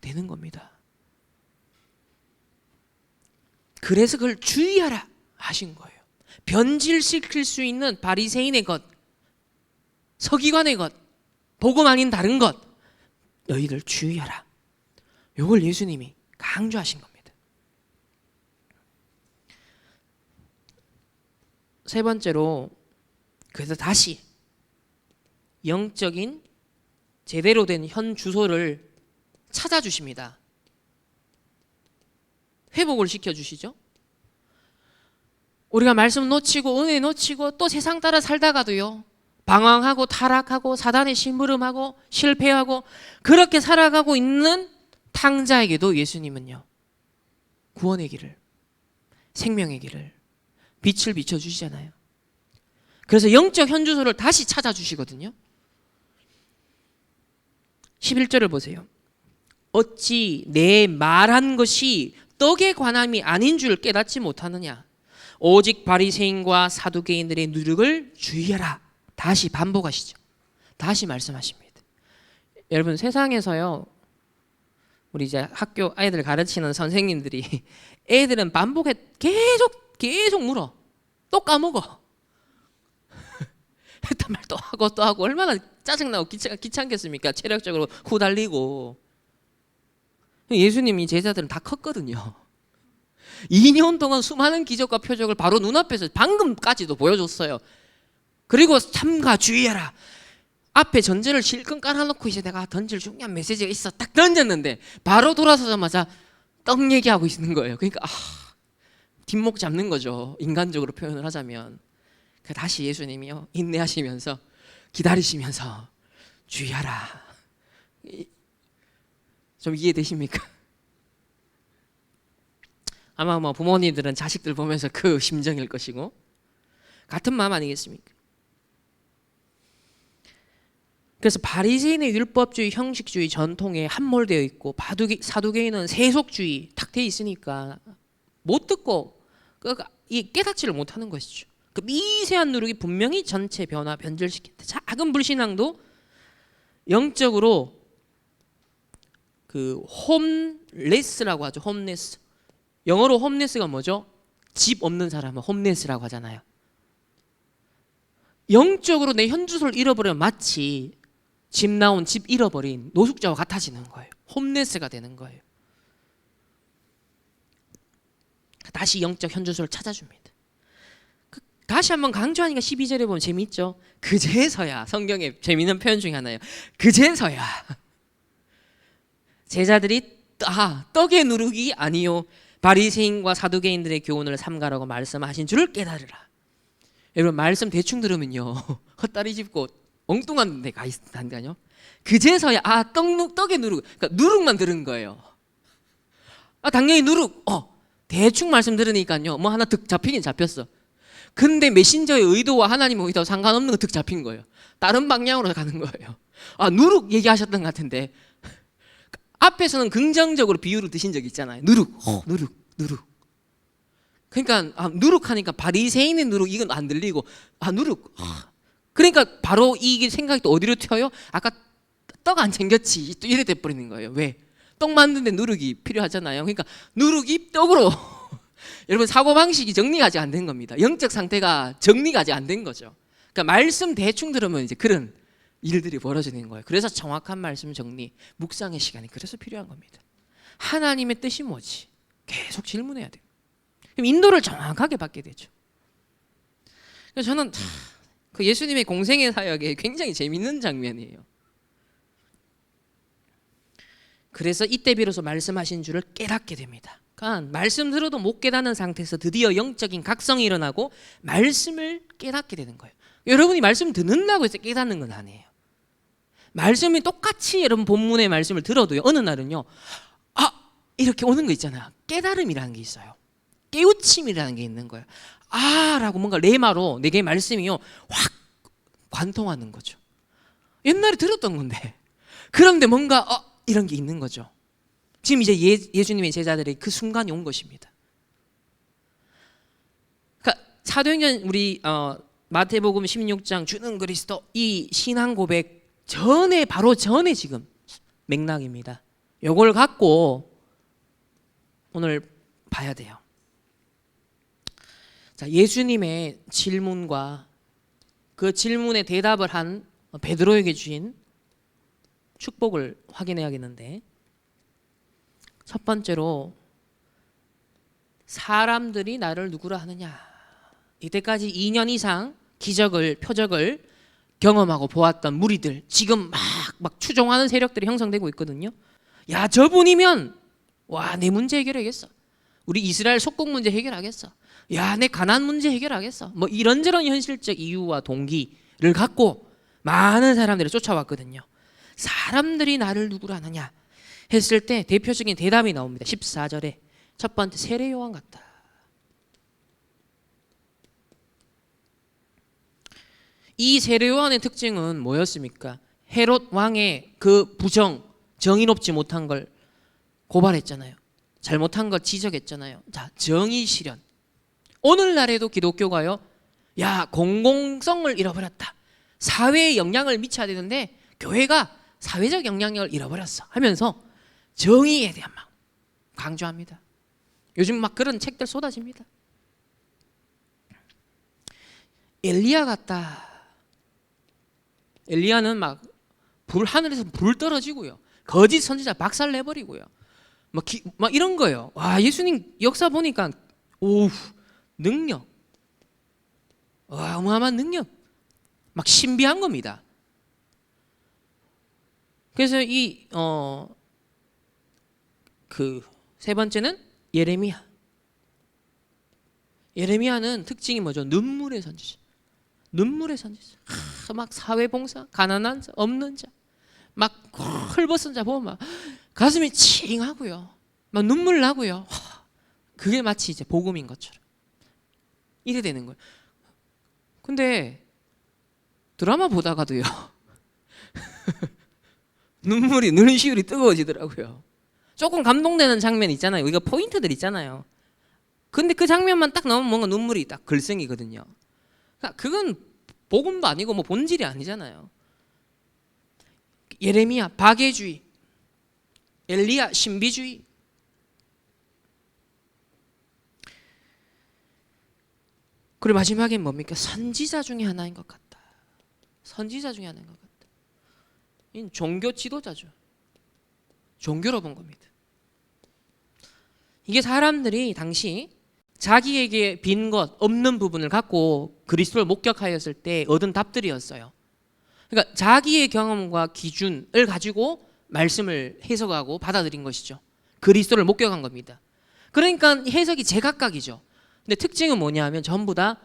되는 겁니다. 그래서 그걸 주의하라 하신 거예요. 변질시킬 수 있는 바리새인의 것, 서기관의 것, 복음 아닌 다른 것, 너희들 주의하라. 이걸 예수님이 강조하신 겁니다. 세 번째로, 그래서 다시 영적인 제대로 된 현 주소를 찾아주십니다. 회복을 시켜주시죠. 우리가 말씀 놓치고 은혜 놓치고 또 세상 따라 살다가도요 방황하고 타락하고 사단의 심부름하고 실패하고 그렇게 살아가고 있는 탕자에게도 예수님은요 구원의 길을, 생명의 길을, 빛을 비춰주시잖아요. 그래서 영적 현주소를 다시 찾아주시거든요. 11절을 보세요. 어찌 내 말한 것이 떡의 관함이 아닌 줄 깨닫지 못하느냐. 오직 바리새인과 사두개인들의 누룩을 주의하라. 다시 반복하시죠. 다시 말씀하십니다. 여러분 세상에서요 우리 이제 학교 아이들 가르치는 선생님들이 애들은 반복해 계속 물어. 또 까먹어. 했단 말 또 하고 얼마나 짜증나고 귀찮겠습니까? 체력적으로 후달리고. 예수님이 제자들은 다 컸거든요. 2년 동안 수많은 기적과 표적을 바로 눈앞에서 방금까지도 보여줬어요. 그리고 삼가 주의하라. 앞에 전제를 실컷 깔아놓고 이제 내가 던질 중요한 메시지가 있어. 딱 던졌는데 바로 돌아서자마자 떡 얘기하고 있는 거예요. 그러니까 뒷목 잡는 거죠. 인간적으로 표현을 하자면. 다시 예수님이요 인내하시면서 기다리시면서 주의하라. 좀 이해되십니까? 아마 부모님들은 자식들 보면서 그 심정일 것이고 같은 마음 아니겠습니까? 그래서 바리새인의 율법주의, 형식주의, 전통에 함몰되어 있고 사두개인은 세속주의 탁 돼 있으니까 못 듣고 깨닫지를 못하는 것이죠. 그 미세한 누룩이 분명히 전체 변화, 변질시킨다. 작은 불신앙도 영적으로 그 홈레스라고 하죠. 홈레스. 영어로 홈레스가 뭐죠? 집 없는 사람은 홈레스라고 하잖아요. 영적으로 내 현주소를 잃어버리면 마치 집 나온 집 잃어버린 노숙자와 같아지는 거예요. 홈레스가 되는 거예요. 다시 영적 현주소를 찾아줍니다. 다시 한번 강조하니까 12절에 보면 재미있죠. 그제서야, 성경에 재미있는 표현 중에 하나예요. 그제서야 제자들이 떡의 누룩이 아니요 바리새인과 사두개인들의 교훈을 삼가라고 말씀하신 줄을 깨달으라. 여러분 말씀 대충 들으면요 헛다리 짚고 엉뚱한 데 가 있다니까요. 그제서야 떡의 누룩, 그러니까 누룩만 들은 거예요. 당연히 누룩, 대충 말씀 들으니까요 뭐 하나 득 잡히긴 잡혔어. 근데 메신저의 의도와 하나님의 의도와 상관없는 거 득 잡힌 거예요. 다른 방향으로 가는 거예요. 아, 누룩 얘기하셨던 것 같은데 앞에서는 긍정적으로 비유를 드신 적 있잖아요. 누룩, 누룩. 그러니까 누룩하니까 바리새인의 누룩 이건 안 들리고 누룩. 그러니까 바로 이게 생각이 또 어디로 튀어요? 아까 떡 안 챙겼지. 또 이래 돼 버리는 거예요. 왜? 떡 만드는데 누룩이 필요하잖아요. 그러니까 누룩이 떡으로 여러분 사고방식이 정리가 아직 안 된 겁니다. 영적 상태가 정리가 아직 안 된 거죠. 그러니까 말씀 대충 들으면 이제 그런 일들이 벌어지는 거예요. 그래서 정확한 말씀 정리, 묵상의 시간이 그래서 필요한 겁니다. 하나님의 뜻이 뭐지? 계속 질문해야 돼요. 그럼 인도를 정확하게 받게 되죠. 그래서 저는 그 예수님의 공생의 사역에 굉장히 재밌는 장면이에요. 그래서 이때 비로소 말씀하신 줄을 깨닫게 됩니다. 그러니까 말씀 들어도 못 깨닫는 상태에서 드디어 영적인 각성이 일어나고 말씀을 깨닫게 되는 거예요. 여러분이 말씀 듣는다고 해서 깨닫는 건 아니에요. 말씀이 똑같이 여러분 본문의 말씀을 들어도요 어느 날은요 이렇게 오는 거 있잖아요. 깨달음이라는 게 있어요. 깨우침이라는 게 있는 거예요. 라고 뭔가 레마로 내게 말씀이요 확 관통하는 거죠. 옛날에 들었던 건데 그런데 뭔가 이런 게 있는 거죠. 지금 이제 예수님의 제자들의 그 순간이 온 것입니다. 그러니까 사도행전 우리 마태복음 16장 주는 그리스도 이 신앙 고백 전에 바로 전에 지금 맥락입니다. 요걸 갖고 오늘 봐야 돼요. 자, 예수님의 질문과 그 질문에 대답을 한 베드로에게 주신 축복을 확인해야겠는데 첫 번째로 사람들이 나를 누구라 하느냐. 이때까지 2년 이상 기적을 표적을 경험하고 보았던 무리들 지금 막 추종하는 세력들이 형성되고 있거든요. 야, 저분이면 내 문제 해결하겠어. 우리 이스라엘 속국 문제 해결하겠어. 야, 내 가난 문제 해결하겠어. 뭐 이런저런 현실적 이유와 동기를 갖고 많은 사람들이 쫓아왔거든요. 사람들이 나를 누구라 하느냐 했을 때 대표적인 대답이 나옵니다. 14절에 첫 번째 세례 요한 같다. 이 세례 요한의 특징은 뭐였습니까? 헤롯 왕의 그 부정, 정의 높지 못한 걸 고발했잖아요. 잘못한 걸 지적했잖아요. 자, 정의 실현. 오늘날에도 기독교가요, 공공성을 잃어버렸다. 사회에 영향을 미쳐야 되는데 교회가 사회적 영향력을 잃어버렸어 하면서 정의에 대한 마음 강조합니다. 요즘 막 그런 책들 쏟아집니다. 엘리야 같다. 엘리야는 막 하늘에서 불 떨어지고요. 거짓 선지자 박살 내버리고요. 막 이런 거예요. 예수님 역사 보니까 능력. 어마어마한 능력. 막 신비한 겁니다. 그래서 그 세 번째는 예레미야. 예레미야는 특징이 뭐죠? 눈물의 선지자. 눈물의 선지자. 막 사회봉사, 가난한 자, 없는 자, 막 헐벗은 자 보면 막 가슴이 칭하고요. 막 눈물 나고요. 그게 마치 이제 복음인 것처럼 이래 되는 거예요. 근데 드라마 보다가도요 눈시울이 뜨거워지더라고요. 조금 감동되는 장면 있잖아요. 우리가 포인트들 있잖아요. 근데 그 장면만 딱 나오면 뭔가 눈물이 딱 글썽이거든요. 그러니까 그건 복음도 아니고 뭐 본질이 아니잖아요. 예레미야 박애주의, 엘리야 신비주의. 그리고 마지막엔 뭡니까? 선지자 중에 하나인 것 같다. 선지자 중에 하나인 것 같다. 이 종교 지도자죠. 종교로 본 겁니다. 이게 사람들이 당시 자기에게 빈 것, 없는 부분을 갖고 그리스도를 목격하였을 때 얻은 답들이었어요. 그러니까 자기의 경험과 기준을 가지고 말씀을 해석하고 받아들인 것이죠. 그리스도를 목격한 겁니다. 그러니까 해석이 제각각이죠. 근데 특징은 뭐냐면 전부 다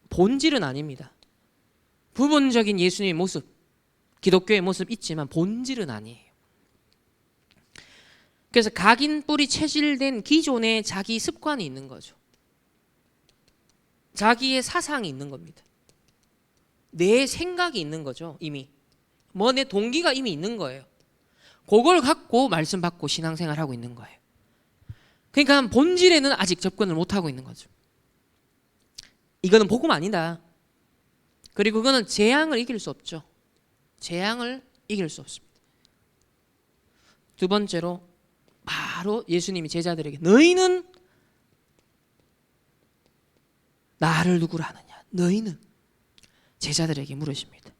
본질은 아닙니다. 부분적인 예수님의 모습, 기독교의 모습 있지만 본질은 아니에요. 그래서 각인 뿔이 체질된 기존의 자기 습관이 있는 거죠. 자기의 사상이 있는 겁니다. 내 생각이 있는 거죠. 이미 내 동기가 이미 있는 거예요. 그걸 갖고 말씀 받고 신앙생활하고 있는 거예요. 그러니까 본질에는 아직 접근을 못하고 있는 거죠. 이거는 복음 아니다. 그리고 그거는 재앙을 이길 수 없죠. 재앙을 이길 수 없습니다. 두 번째로 바로 예수님이 제자들에게 너희는 나를 누구라 하느냐. 너희는 제자들에게 물으십니다.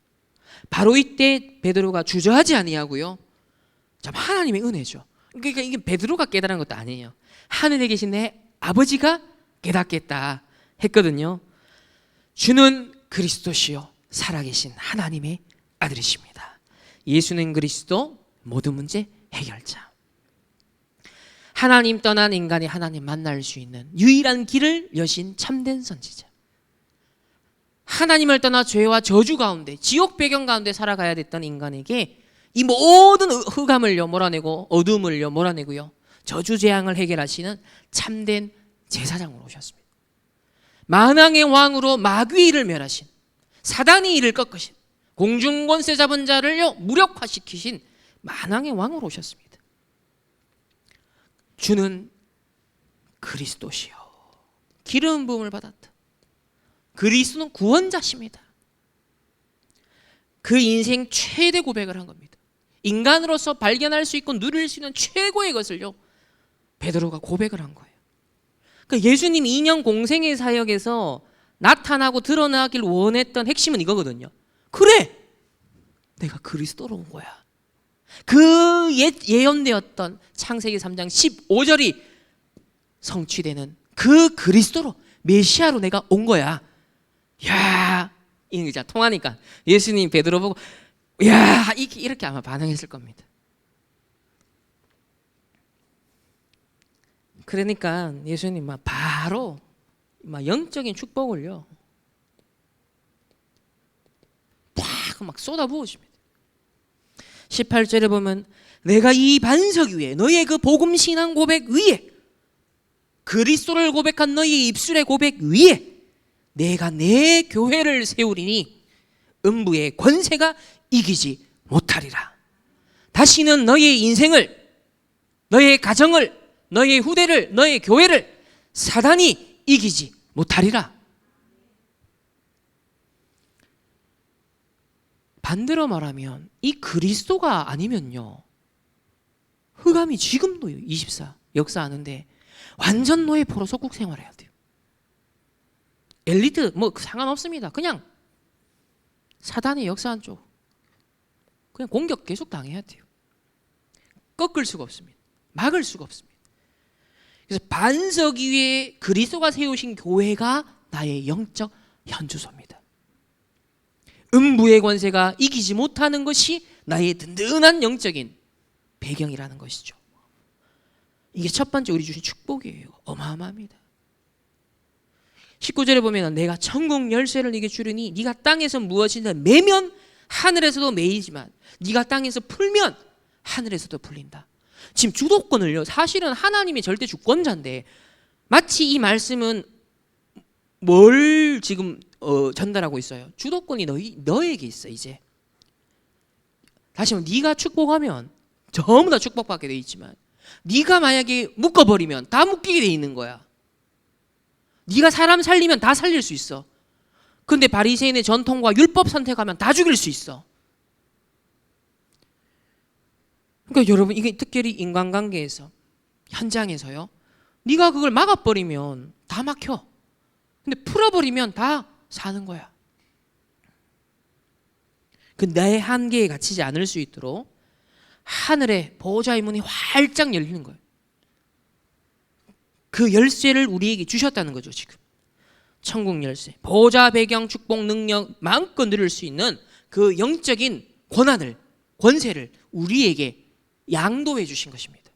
바로 이때 베드로가 주저하지 아니하고요. 참 하나님의 은혜죠. 그러니까 이게 베드로가 깨달은 것도 아니에요. 하늘에 계신 내 아버지가 깨닫겠다 했거든요. 주는 그리스도시요 살아계신 하나님의 아들이십니다. 예수는 그리스도 모든 문제 해결자. 하나님 떠난 인간이 하나님 만날 수 있는 유일한 길을 여신 참된 선지자. 하나님을 떠나 죄와 저주 가운데 지옥 배경 가운데 살아가야 됐던 인간에게 이 모든 흑암을요 몰아내고 어둠을요 몰아내고요 저주 재앙을 해결하시는 참된 제사장으로 오셨습니다. 만왕의 왕으로 마귀를 멸하신 사단이 이를 꺾으신 공중권세 잡은 자를요 무력화시키신 만왕의 왕으로 오셨습니다. 주는 그리스도시요 기름 부음을 받았다. 그리스도는 구원자십니다. 그 인생 최대 고백을 한 겁니다. 인간으로서 발견할 수 있고 누릴 수 있는 최고의 것을요 베드로가 고백을 한 거예요. 그러니까 예수님 2년 공생의 사역에서 나타나고 드러나길 원했던 핵심은 이거거든요. 그래! 내가 그리스도로 온 거야. 그 예언되었던 창세기 3장 15절이 성취되는 그 그리스도로 메시아로 내가 온 거야. 야, 이게 통하니까 예수님 베드로 보고 야, 이렇게 아마 반응했을 겁니다. 그러니까 예수님 바로 영적인 축복을요 막 쏟아부으십니다. 18절에 보면 내가 이 반석 위에 너희의 그 복음 신앙 고백 위에 그리스도를 고백한 너희 입술의 고백 위에 내가 내 교회를 세우리니 음부의 권세가 이기지 못하리라. 다시는 너희의 인생을, 너희의 가정을, 너희의 후대를, 너희의 교회를 사단이 이기지 못하리라. 반대로 말하면 이 그리스도가 아니면요 흑암이 지금도 24 역사하는데 완전 노예 포로 속국 생활해야 돼요. 엘리트 상관없습니다. 그냥 사단의 역사한 쪽 그냥 공격 계속 당해야 돼요. 꺾을 수가 없습니다. 막을 수가 없습니다. 그래서 반석 위에 그리스도가 세우신 교회가 나의 영적 현주소입니다. 음부의 권세가 이기지 못하는 것이 나의 든든한 영적인 배경이라는 것이죠. 이게 첫 번째 우리 주신 축복이에요. 어마어마합니다. 19절에 보면 내가 천국 열쇠를 네게 주르니 네가 땅에서 무엇이든 매면 하늘에서도 매이지만 네가 땅에서 풀면 하늘에서도 풀린다. 지금 주도권을요 사실은 하나님이 절대 주권자인데 마치 이 말씀은 뭘 지금 전달하고 있어요. 주도권이 너에게 있어. 이제 다시 말하면 네가 축복하면 전부 다 축복받게 돼 있지만 네가 만약에 묶어버리면 다 묶이게 돼 있는 거야. 네가 사람 살리면 다 살릴 수 있어. 근데 바리새인의 전통과 율법 선택하면 다 죽일 수 있어. 그러니까 여러분 이게 특별히 인간관계에서 현장에서요 네가 그걸 막아버리면 다 막혀. 근데 풀어버리면 다 사는 거야. 그 나의 한계에 갇히지 않을 수 있도록 하늘의 보호자의 문이 활짝 열리는 거예요. 그 열쇠를 우리에게 주셨다는 거죠. 지금 천국 열쇠, 보호자 배경, 축복, 능력 마음껏 누릴 수 있는 그 영적인 권한을, 권세를 우리에게 양도해 주신 것입니다.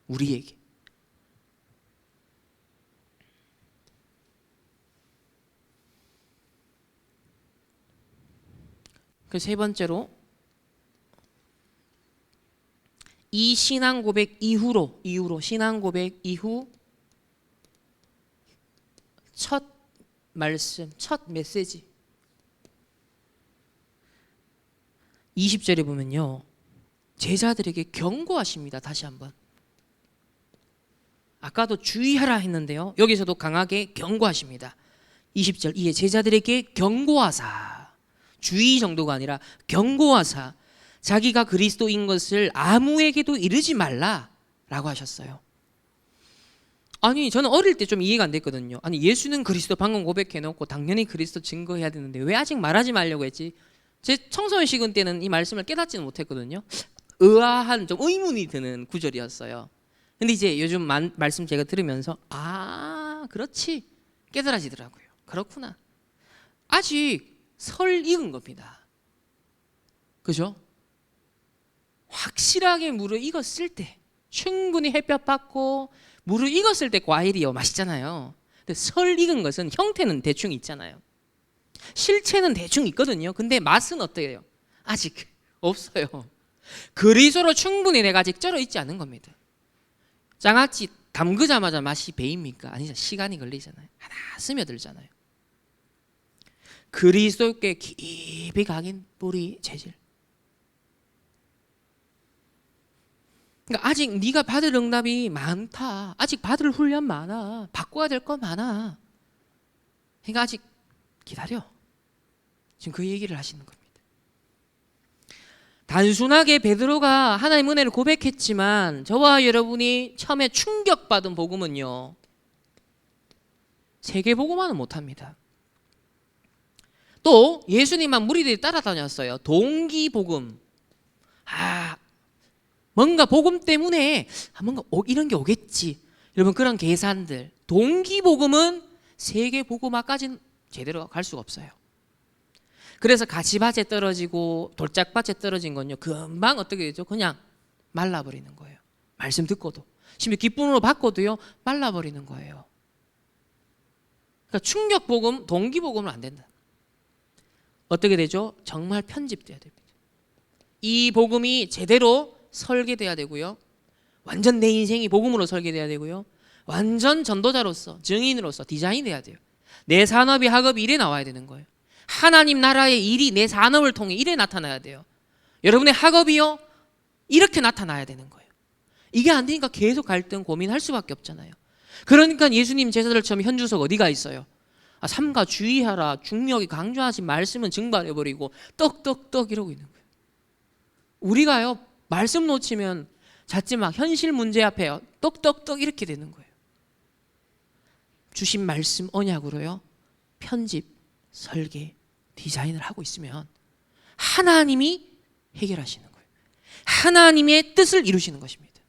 우리에게. 그 세 번째로 이 신앙 고백 이후로 신앙 고백 이후 첫 말씀, 첫 메시지 20절에 보면요, 제자들에게 경고하십니다. 다시 한번. 아까도 주의하라 했는데요, 여기서도 강하게 경고하십니다. 20절, 이에 제자들에게 경고하사, 주의 정도가 아니라 경고하사 자기가 그리스도인 것을 아무에게도 이르지 말라라고 하셨어요. 아니, 저는 어릴 때 좀 이해가 안 됐거든요. 아니, 예수는 그리스도 방금 고백해놓고 당연히 그리스도 증거해야 되는데 왜 아직 말하지 말려고 했지? 제 청소년 시간 때는 이 말씀을 깨닫지는 못했거든요. 의아한, 좀 의문이 드는 구절이었어요. 근데 이제 요즘 말씀 제가 들으면서 그렇지, 깨달아지더라고요. 그렇구나. 아직 설 익은 겁니다. 그죠? 확실하게 무르익었을 때, 충분히 햇볕 받고 무르익었을 때 과일이요 맛있잖아요. 근데 설 익은 것은 형태는 대충 있잖아요. 실체는 대충 있거든요. 근데 맛은 어때요? 아직 없어요. 그리스도로 충분히 내가 아직 쩔어 있지 않은 겁니다. 장아찌 담그자마자 맛이 배입니까? 아니죠. 시간이 걸리잖아요. 하나 스며들잖아요. 그리스도께 깊이 각인 뿌리 재질. 그러니까 아직 네가 받을 응답이 많다. 아직 받을 훈련 많아. 바꿔야 될 거 많아. 그러니까 아직 기다려. 지금 그 얘기를 하시는 겁니다. 단순하게 베드로가 하나님의 은혜를 고백했지만 저와 여러분이 처음에 충격받은 복음은요, 세계복음화는 못합니다. 또 예수님만 무리들이 따라다녔어요. 동기복음. 뭔가 복음 때문에 뭔가 이런 게 오겠지, 여러분, 그런 계산들. 동기복음은 세계복음화까지는 제대로 갈 수가 없어요. 그래서 가시밭에 떨어지고 돌짝밭에 떨어진 건요, 금방 어떻게 되죠? 그냥 말라버리는 거예요. 말씀 듣고도, 심지어 기쁨으로 받고도요, 말라버리는 거예요. 그러니까 충격복음, 동기복음은 안 된다. 어떻게 되죠? 정말 편집돼야 됩니다. 이 복음이 제대로 설계돼야 되고요, 완전 내 인생이 복음으로 설계돼야 되고요, 완전 전도자로서, 증인으로서 디자인돼야 돼요. 내 산업이 학업이 이래 나와야 되는 거예요. 하나님 나라의 일이 내 산업을 통해 이래 나타나야 돼요. 여러분의 학업이요, 이렇게 나타나야 되는 거예요. 이게 안 되니까 계속 갈등, 고민할 수밖에 없잖아요. 그러니까 예수님 제자들 처럼 현주석 어디가 있어요? 삼가 주의하라, 중력이 강조하신 말씀은 증발해버리고 떡떡떡 이러고 있는 거예요. 우리가요, 말씀 놓치면 잣지막 현실 문제 앞에요, 떡떡떡 이렇게 되는 거예요. 주신 말씀 언약으로요, 편집, 설계, 디자인을 하고 있으면 하나님이 해결하시는 거예요. 하나님의 뜻을 이루시는 것입니다.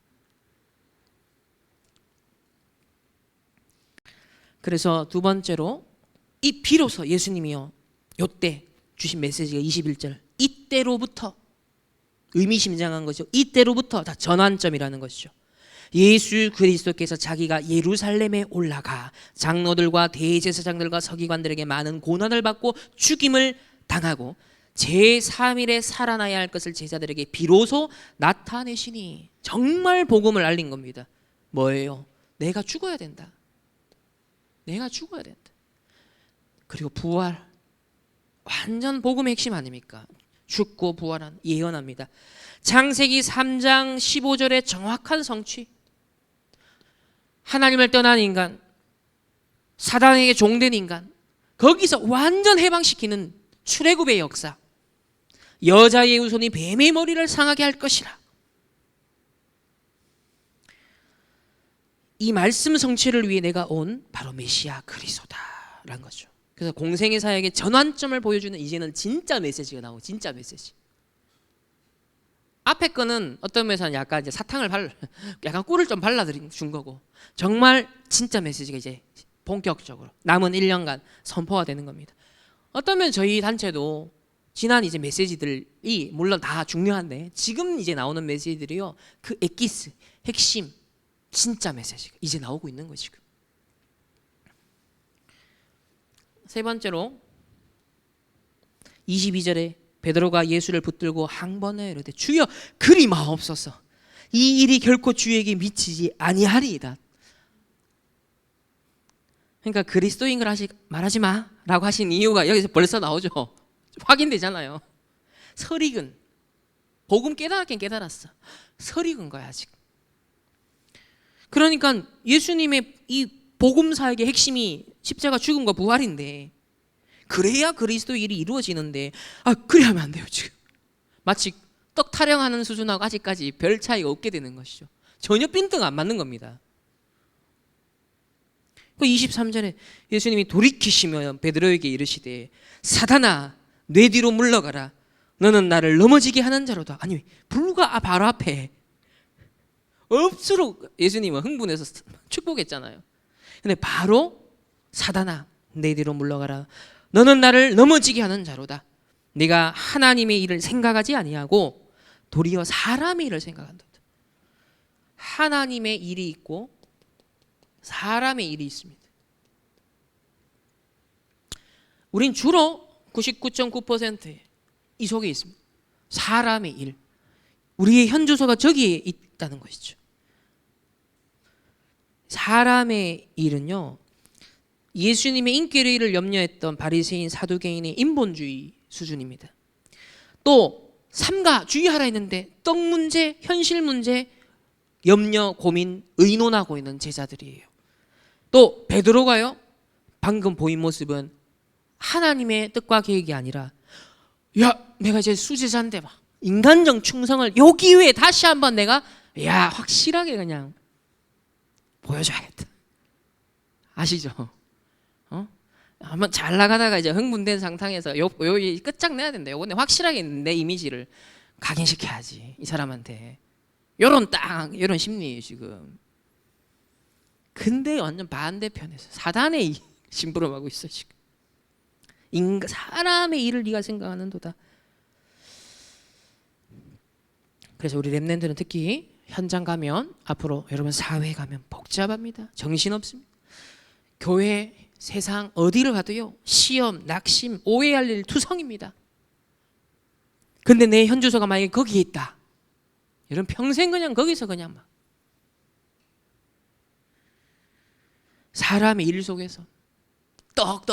그래서 두 번째로, 이 비로소 예수님이요, 요때 주신 메시지가 21절, 이때로부터, 의미심장한 것이죠. 이때로부터 다 전환점이라는 것이죠. 예수 그리스도께서 자기가 예루살렘에 올라가 장로들과 대제사장들과 서기관들에게 많은 고난을 받고 죽임을 당하고 제3일에 살아나야 할 것을 제자들에게 비로소 나타내시니, 정말 복음을 알린 겁니다. 뭐예요? 내가 죽어야 된다. 내가 죽어야 된다. 그리고 부활, 완전 복음의 핵심 아닙니까? 죽고 부활한, 예언합니다. 창세기 3장 15절의 정확한 성취. 하나님을 떠난 인간, 사단에게 종된 인간, 거기서 완전 해방시키는 출애굽의 역사. 여자의 후손이 뱀의 머리를 상하게 할 것이라. 이 말씀 성취를 위해 내가 온 바로 메시아 그리스도다라는 거죠. 그래서 공생의 사역의 전환점을 보여주는 이제는 진짜 메시지가 나오고, 진짜 메시지. 앞에 거는 어떤 면에서는 약간 이제 약간 꿀을 좀 발라준 거고, 정말 진짜 메시지가 이제 본격적으로 남은 1년간 선포가 되는 겁니다. 어떤 면 저희 단체도 지난 이제 메시지들이 물론 다 중요한데, 지금 이제 나오는 메시지들이요, 그 엑기스, 핵심, 진짜 메시지가 이제 나오고 있는 거죠, 지금. 세 번째로 22절에 베드로가 예수를 붙들고 항번하여 이르되 주여 그리 마옵소서, 이 일이 결코 주에게 미치지 아니하리이다. 그러니까 그리스도인 걸 말하지 마라고 하신 이유가 여기서 벌써 나오죠. 확인되잖아요. 설익은 복음 깨달았긴 깨달았어. 설익은 거야 아직. 그러니까 예수님의 이 복음 사역의 핵심이 십자가 죽음과 부활인데, 그래야 그리스도 일이 이루어지는데 그래 하면 안 돼요. 지금 마치 떡 타령하는 수준하고 아직까지 별 차이가 없게 되는 것이죠. 전혀 빈등 안 맞는 겁니다. 23절에 예수님이 돌이키시며 베드로에게 이르시되 사단아 내 뒤로 물러가라 너는 나를 넘어지게 하는 자로다. 아니 불과 바로 앞에 없수록 예수님은 흥분해서 축복했잖아요. 근데 바로 사단아 내 뒤로 물러가라 너는 나를 넘어지게 하는 자로다. 네가 하나님의 일을 생각하지 아니하고 도리어 사람의 일을 생각한다. 하나님의 일이 있고 사람의 일이 있습니다. 우린 주로 99.9%이 속에 있습니다. 사람의 일. 우리의 현주소가 저기에 있다는 것이죠. 사람의 일은요, 예수님의 인기를 염려했던 바리새인 사두개인의 인본주의 수준입니다. 또 삼가 주의하라 했는데 떡 문제, 현실 문제 염려, 고민, 의논하고 있는 제자들이에요. 또 베드로가요, 방금 보인 모습은 하나님의 뜻과 계획이 아니라 내가 이제 수제자인데 막 인간적 충성을 요 기회에 다시 한번 내가 확실하게 그냥 보여줘야겠다. 아시죠? 한번 잘 나가다가 이제 흥분된 상황에서 요 끝장내야 된다. 요번에 확실하게 내 이미지를 각인시켜야지 이 사람한테. 요런 심리예요 지금. 근데 완전 반대편에서 사단의 심부름하고 있어 지금. 사람의 일을 네가 생각하는도다. 그래서 우리 렘넌트는 특히 현장 가면, 앞으로 여러분 사회 가면 복잡합니다. 정신없습니다. 교회, 세상 어디를 가도요 시험, 낙심, 오해할 일 투성입니다. 근데 내 현주소가 만약에 거기에 있다, 여러분 평생 그냥 거기서 그냥 막 사람의 일 속에서 떡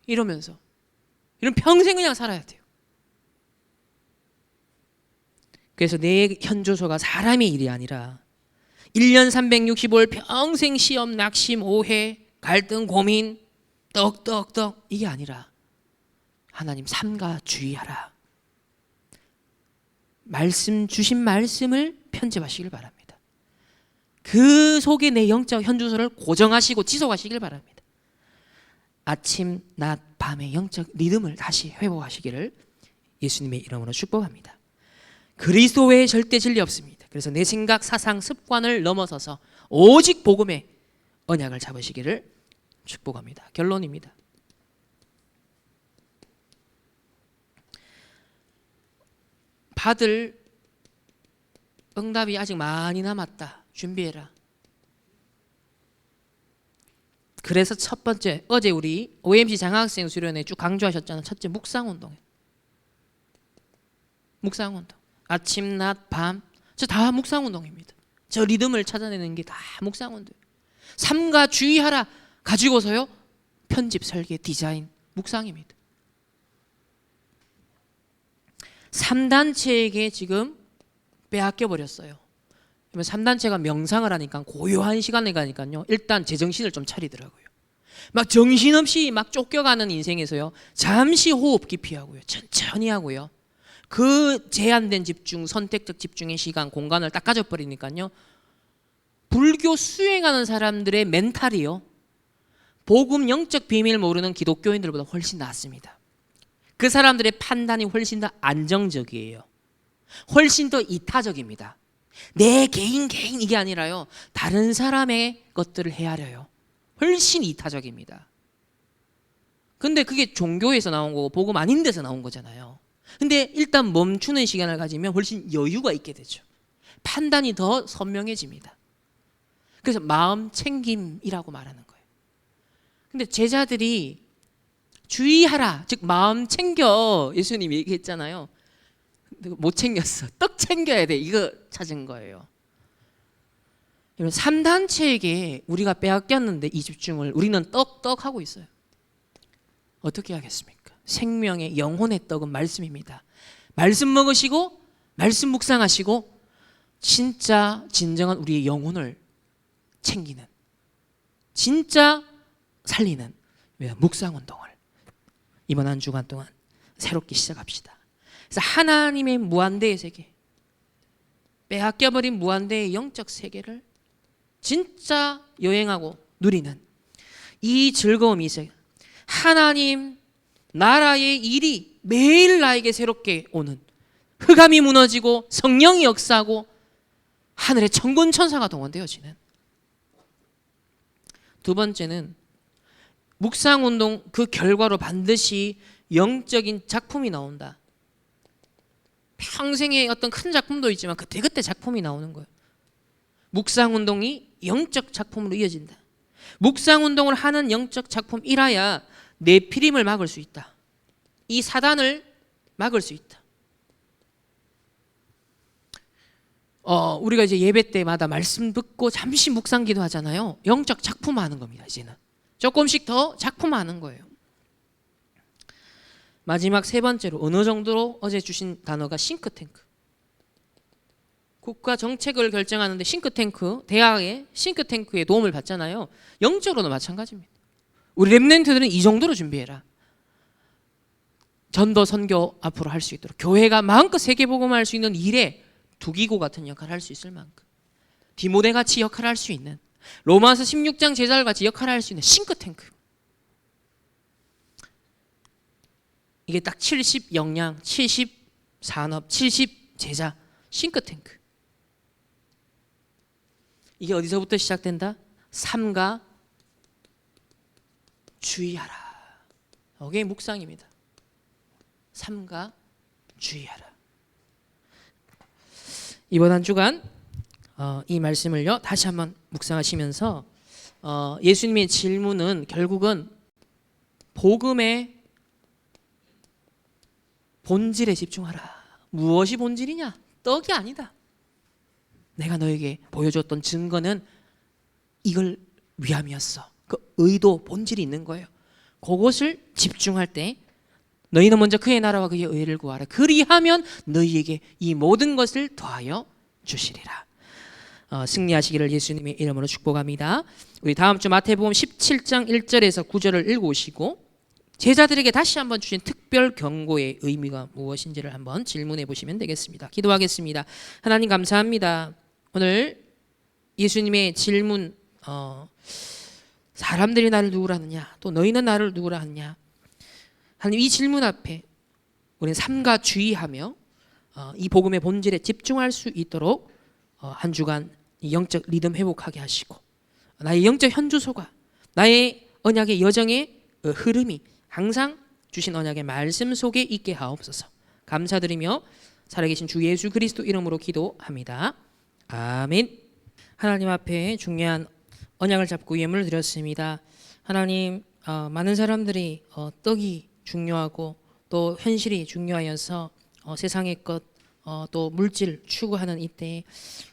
이러면서 이런 평생 그냥 살아야 돼요. 그래서 내 현주소가 사람의 일이 아니라 1년 365일 평생 시험, 낙심, 오해, 갈등, 고민, 떡 이게 아니라 하나님 삼가 주의하라. 말씀 주신 말씀을 편집하시길 바랍니다. 그 속에 내 영적 현주소를 고정하시고 지속하시길 바랍니다. 아침, 낮, 밤의 영적 리듬을 다시 회복하시기를 예수님의 이름으로 축복합니다. 그리스도 외에 절대 진리 없습니다. 그래서 내 생각, 사상, 습관을 넘어서서 오직 복음의 언약을 잡으시기를 축복합니다. 결론입니다. 받을 응답이 아직 많이 남았다. 준비해라. 그래서 첫 번째, 어제 우리 OMC 장학생 수련회 쭉 강조하셨잖아요. 첫째, 묵상운동. 묵상운동. 아침, 낮, 밤, 저 다 묵상운동입니다. 저 리듬을 찾아내는 게 다 묵상운동. 삼가 주의하라 가지고서요 편집, 설계, 디자인, 묵상입니다. 3단체에게 지금 빼앗겨 버렸어요. 3단체가 명상을 하니까 고요한 시간을 가니까요 일단 제정신을 좀 차리더라고요. 막 정신없이 막 쫓겨가는 인생에서요 잠시 호흡 깊이 하고요, 천천히 하고요, 그 제한된 집중, 선택적 집중의 시간, 공간을 딱 가져버리니까요 불교 수행하는 사람들의 멘탈이요 복음 영적 비밀 모르는 기독교인들보다 훨씬 낫습니다. 그 사람들의 판단이 훨씬 더 안정적이에요. 훨씬 더 이타적입니다. 내 개인 이게 아니라요 다른 사람의 것들을 헤아려요. 훨씬 이타적입니다. 근데 그게 종교에서 나온 거고 복음 아닌 데서 나온 거잖아요. 근데 일단 멈추는 시간을 가지면 훨씬 여유가 있게 되죠. 판단이 더 선명해집니다. 그래서 마음 챙김이라고 말하는 거예요. 근데 제자들이 주의하라, 즉 마음 챙겨, 예수님이 얘기했잖아요. 못 챙겼어. 떡 챙겨야 돼. 이거 찾은 거예요. 여러분 3단체에게 우리가 빼앗겼는데 이 집중을 우리는 떡 하고 있어요. 어떻게 하겠습니까? 생명의 영혼의 떡은 말씀입니다. 말씀 먹으시고 말씀 묵상하시고 진짜 진정한 우리의 영혼을 챙기는, 진짜 살리는 묵상 운동을 이번 한 주간 동안 새롭게 시작합시다. 그래서 하나님의 무한대의 세계, 빼앗겨버린 무한대의 영적 세계를 진짜 여행하고 누리는 이 즐거움이 있어요. 하나님 나라의 일이 매일 나에게 새롭게 오는, 흑암이 무너지고 성령이 역사하고 하늘의 천군 천사가 동원되어지는. 두 번째는 묵상운동 그 결과로 반드시 영적인 작품이 나온다. 평생의 어떤 큰 작품도 있지만 그때그때 작품이 나오는 거예요. 묵상운동이 영적 작품으로 이어진다. 묵상운동을 하는 영적 작품이라야 네피림을 막을 수 있다. 이 사단을 막을 수 있다. 우리가 이제 예배 때마다 말씀 듣고 잠시 묵상기도 하잖아요. 영적 작품하는 겁니다. 이제는 조금씩 더 작품하는 거예요. 마지막 세 번째로 어느 정도로 어제 주신 단어가 싱크탱크. 국가 정책을 결정하는데 싱크탱크, 대학의 싱크탱크의 도움을 받잖아요. 영적으로도 마찬가지입니다. 우리 렘넌트들은 이 정도로 준비해라. 전도 선교 앞으로 할 수 있도록 교회가 마음껏 세계복음할 수 있는 일에 두기고 같은 역할을 할 수 있을 만큼, 디모데같이 역할을 할 수 있는, 로마서 16장 제자들같이 역할을 할 수 있는 싱크탱크. 이게 딱 70 역량, 70 산업, 70 제자 싱크탱크. 이게 어디서부터 시작된다? 삼가 주의하라. 이게 묵상입니다. 삼가 주의하라. 이번 한 주간 이 말씀을요 다시 한번 묵상하시면서 예수님의 질문은 결국은 복음의 본질에 집중하라. 무엇이 본질이냐? 떡이 아니다. 내가 너에게 보여줬던 증거는 이걸 위함이었어. 그 의도, 본질이 있는 거예요. 그것을 집중할 때 너희는 먼저 그의 나라와 그의 의를 구하라. 그리하면 너희에게 이 모든 것을 더하여 주시리라. 승리하시기를 예수님의 이름으로 축복합니다. 우리 다음 주 마태복음 17장 1절에서 9절을 읽으시고 제자들에게 다시 한번 주신 특별 경고의 의미가 무엇인지를 한번 질문해 보시면 되겠습니다. 기도하겠습니다. 하나님 감사합니다. 오늘 예수님의 질문, 사람들이 나를 누구라 하느냐, 또 너희는 나를 누구라 하느냐. 하나님 이 질문 앞에 우리는 삼가 주의하며 이 복음의 본질에 집중할 수 있도록 한 주간 영적 리듬 회복하게 하시고 나의 영적 현주소가 나의 언약의 여정의 흐름이 항상 주신 언약의 말씀 속에 있게 하옵소서. 감사드리며 살아계신 주 예수 그리스도 이름으로 기도합니다. 아멘. 하나님 앞에 중요한 언약을 잡고 예물을 드렸습니다. 하나님 많은 사람들이 떡이 중요하고 또 현실이 중요하여서 세상의 것 또 물질 추구하는 이때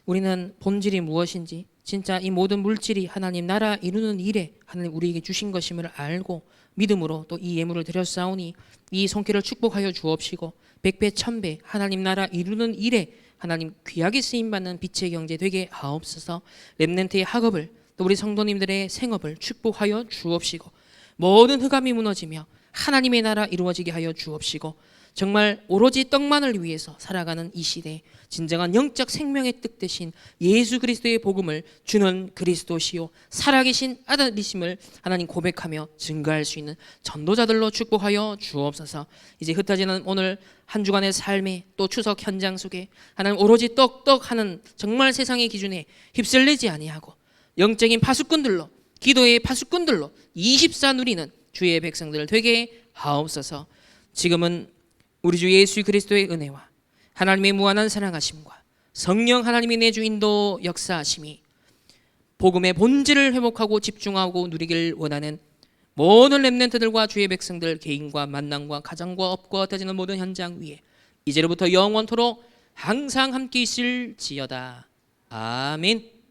우리는 본질이 무엇인지 진짜 이 모든 물질이 하나님 나라 이루는 일에 하나님 우리에게 주신 것임을 알고 믿음으로 또 이 예물을 드렸사오니 이 손길을 축복하여 주옵시고 백배 천배 하나님 나라 이루는 일에 하나님 귀하게 쓰임받는 빛의 경제 되게 하옵소서. 렘넌트의 학업을 또 우리 성도님들의 생업을 축복하여 주옵시고 모든 흑암이 무너지며 하나님의 나라 이루어지게 하여 주옵시고 정말 오로지 떡만을 위해서 살아가는 이 시대에 진정한 영적 생명의 뜻 대신 예수 그리스도의 복음을 주는 그리스도시요 살아계신 아들이심을 하나님 고백하며 증거할 수 있는 전도자들로 축복하여 주옵소서. 이제 흩어지는 오늘 한 주간의 삶에 또 추석 현장 속에 하나님 오로지 떡하는 정말 세상의 기준에 휩쓸리지 아니하고 영적인 파수꾼들로 기도의 파수꾼들로 24 누리는 주의 백성들 되게 하옵소서. 지금은 우리 주 예수 그리스도의 은혜와 하나님의 무한한 사랑하심과 성령 하나님의 내주 인도 역사하심이 복음의 본질을 회복하고 집중하고 누리길 원하는 모든 렘넌트들과 주의 백성들 개인과 만남과 가정과 업과 흩어지는 모든 현장 위에 이제로부터 영원토록 항상 함께 있을지어다. 아멘.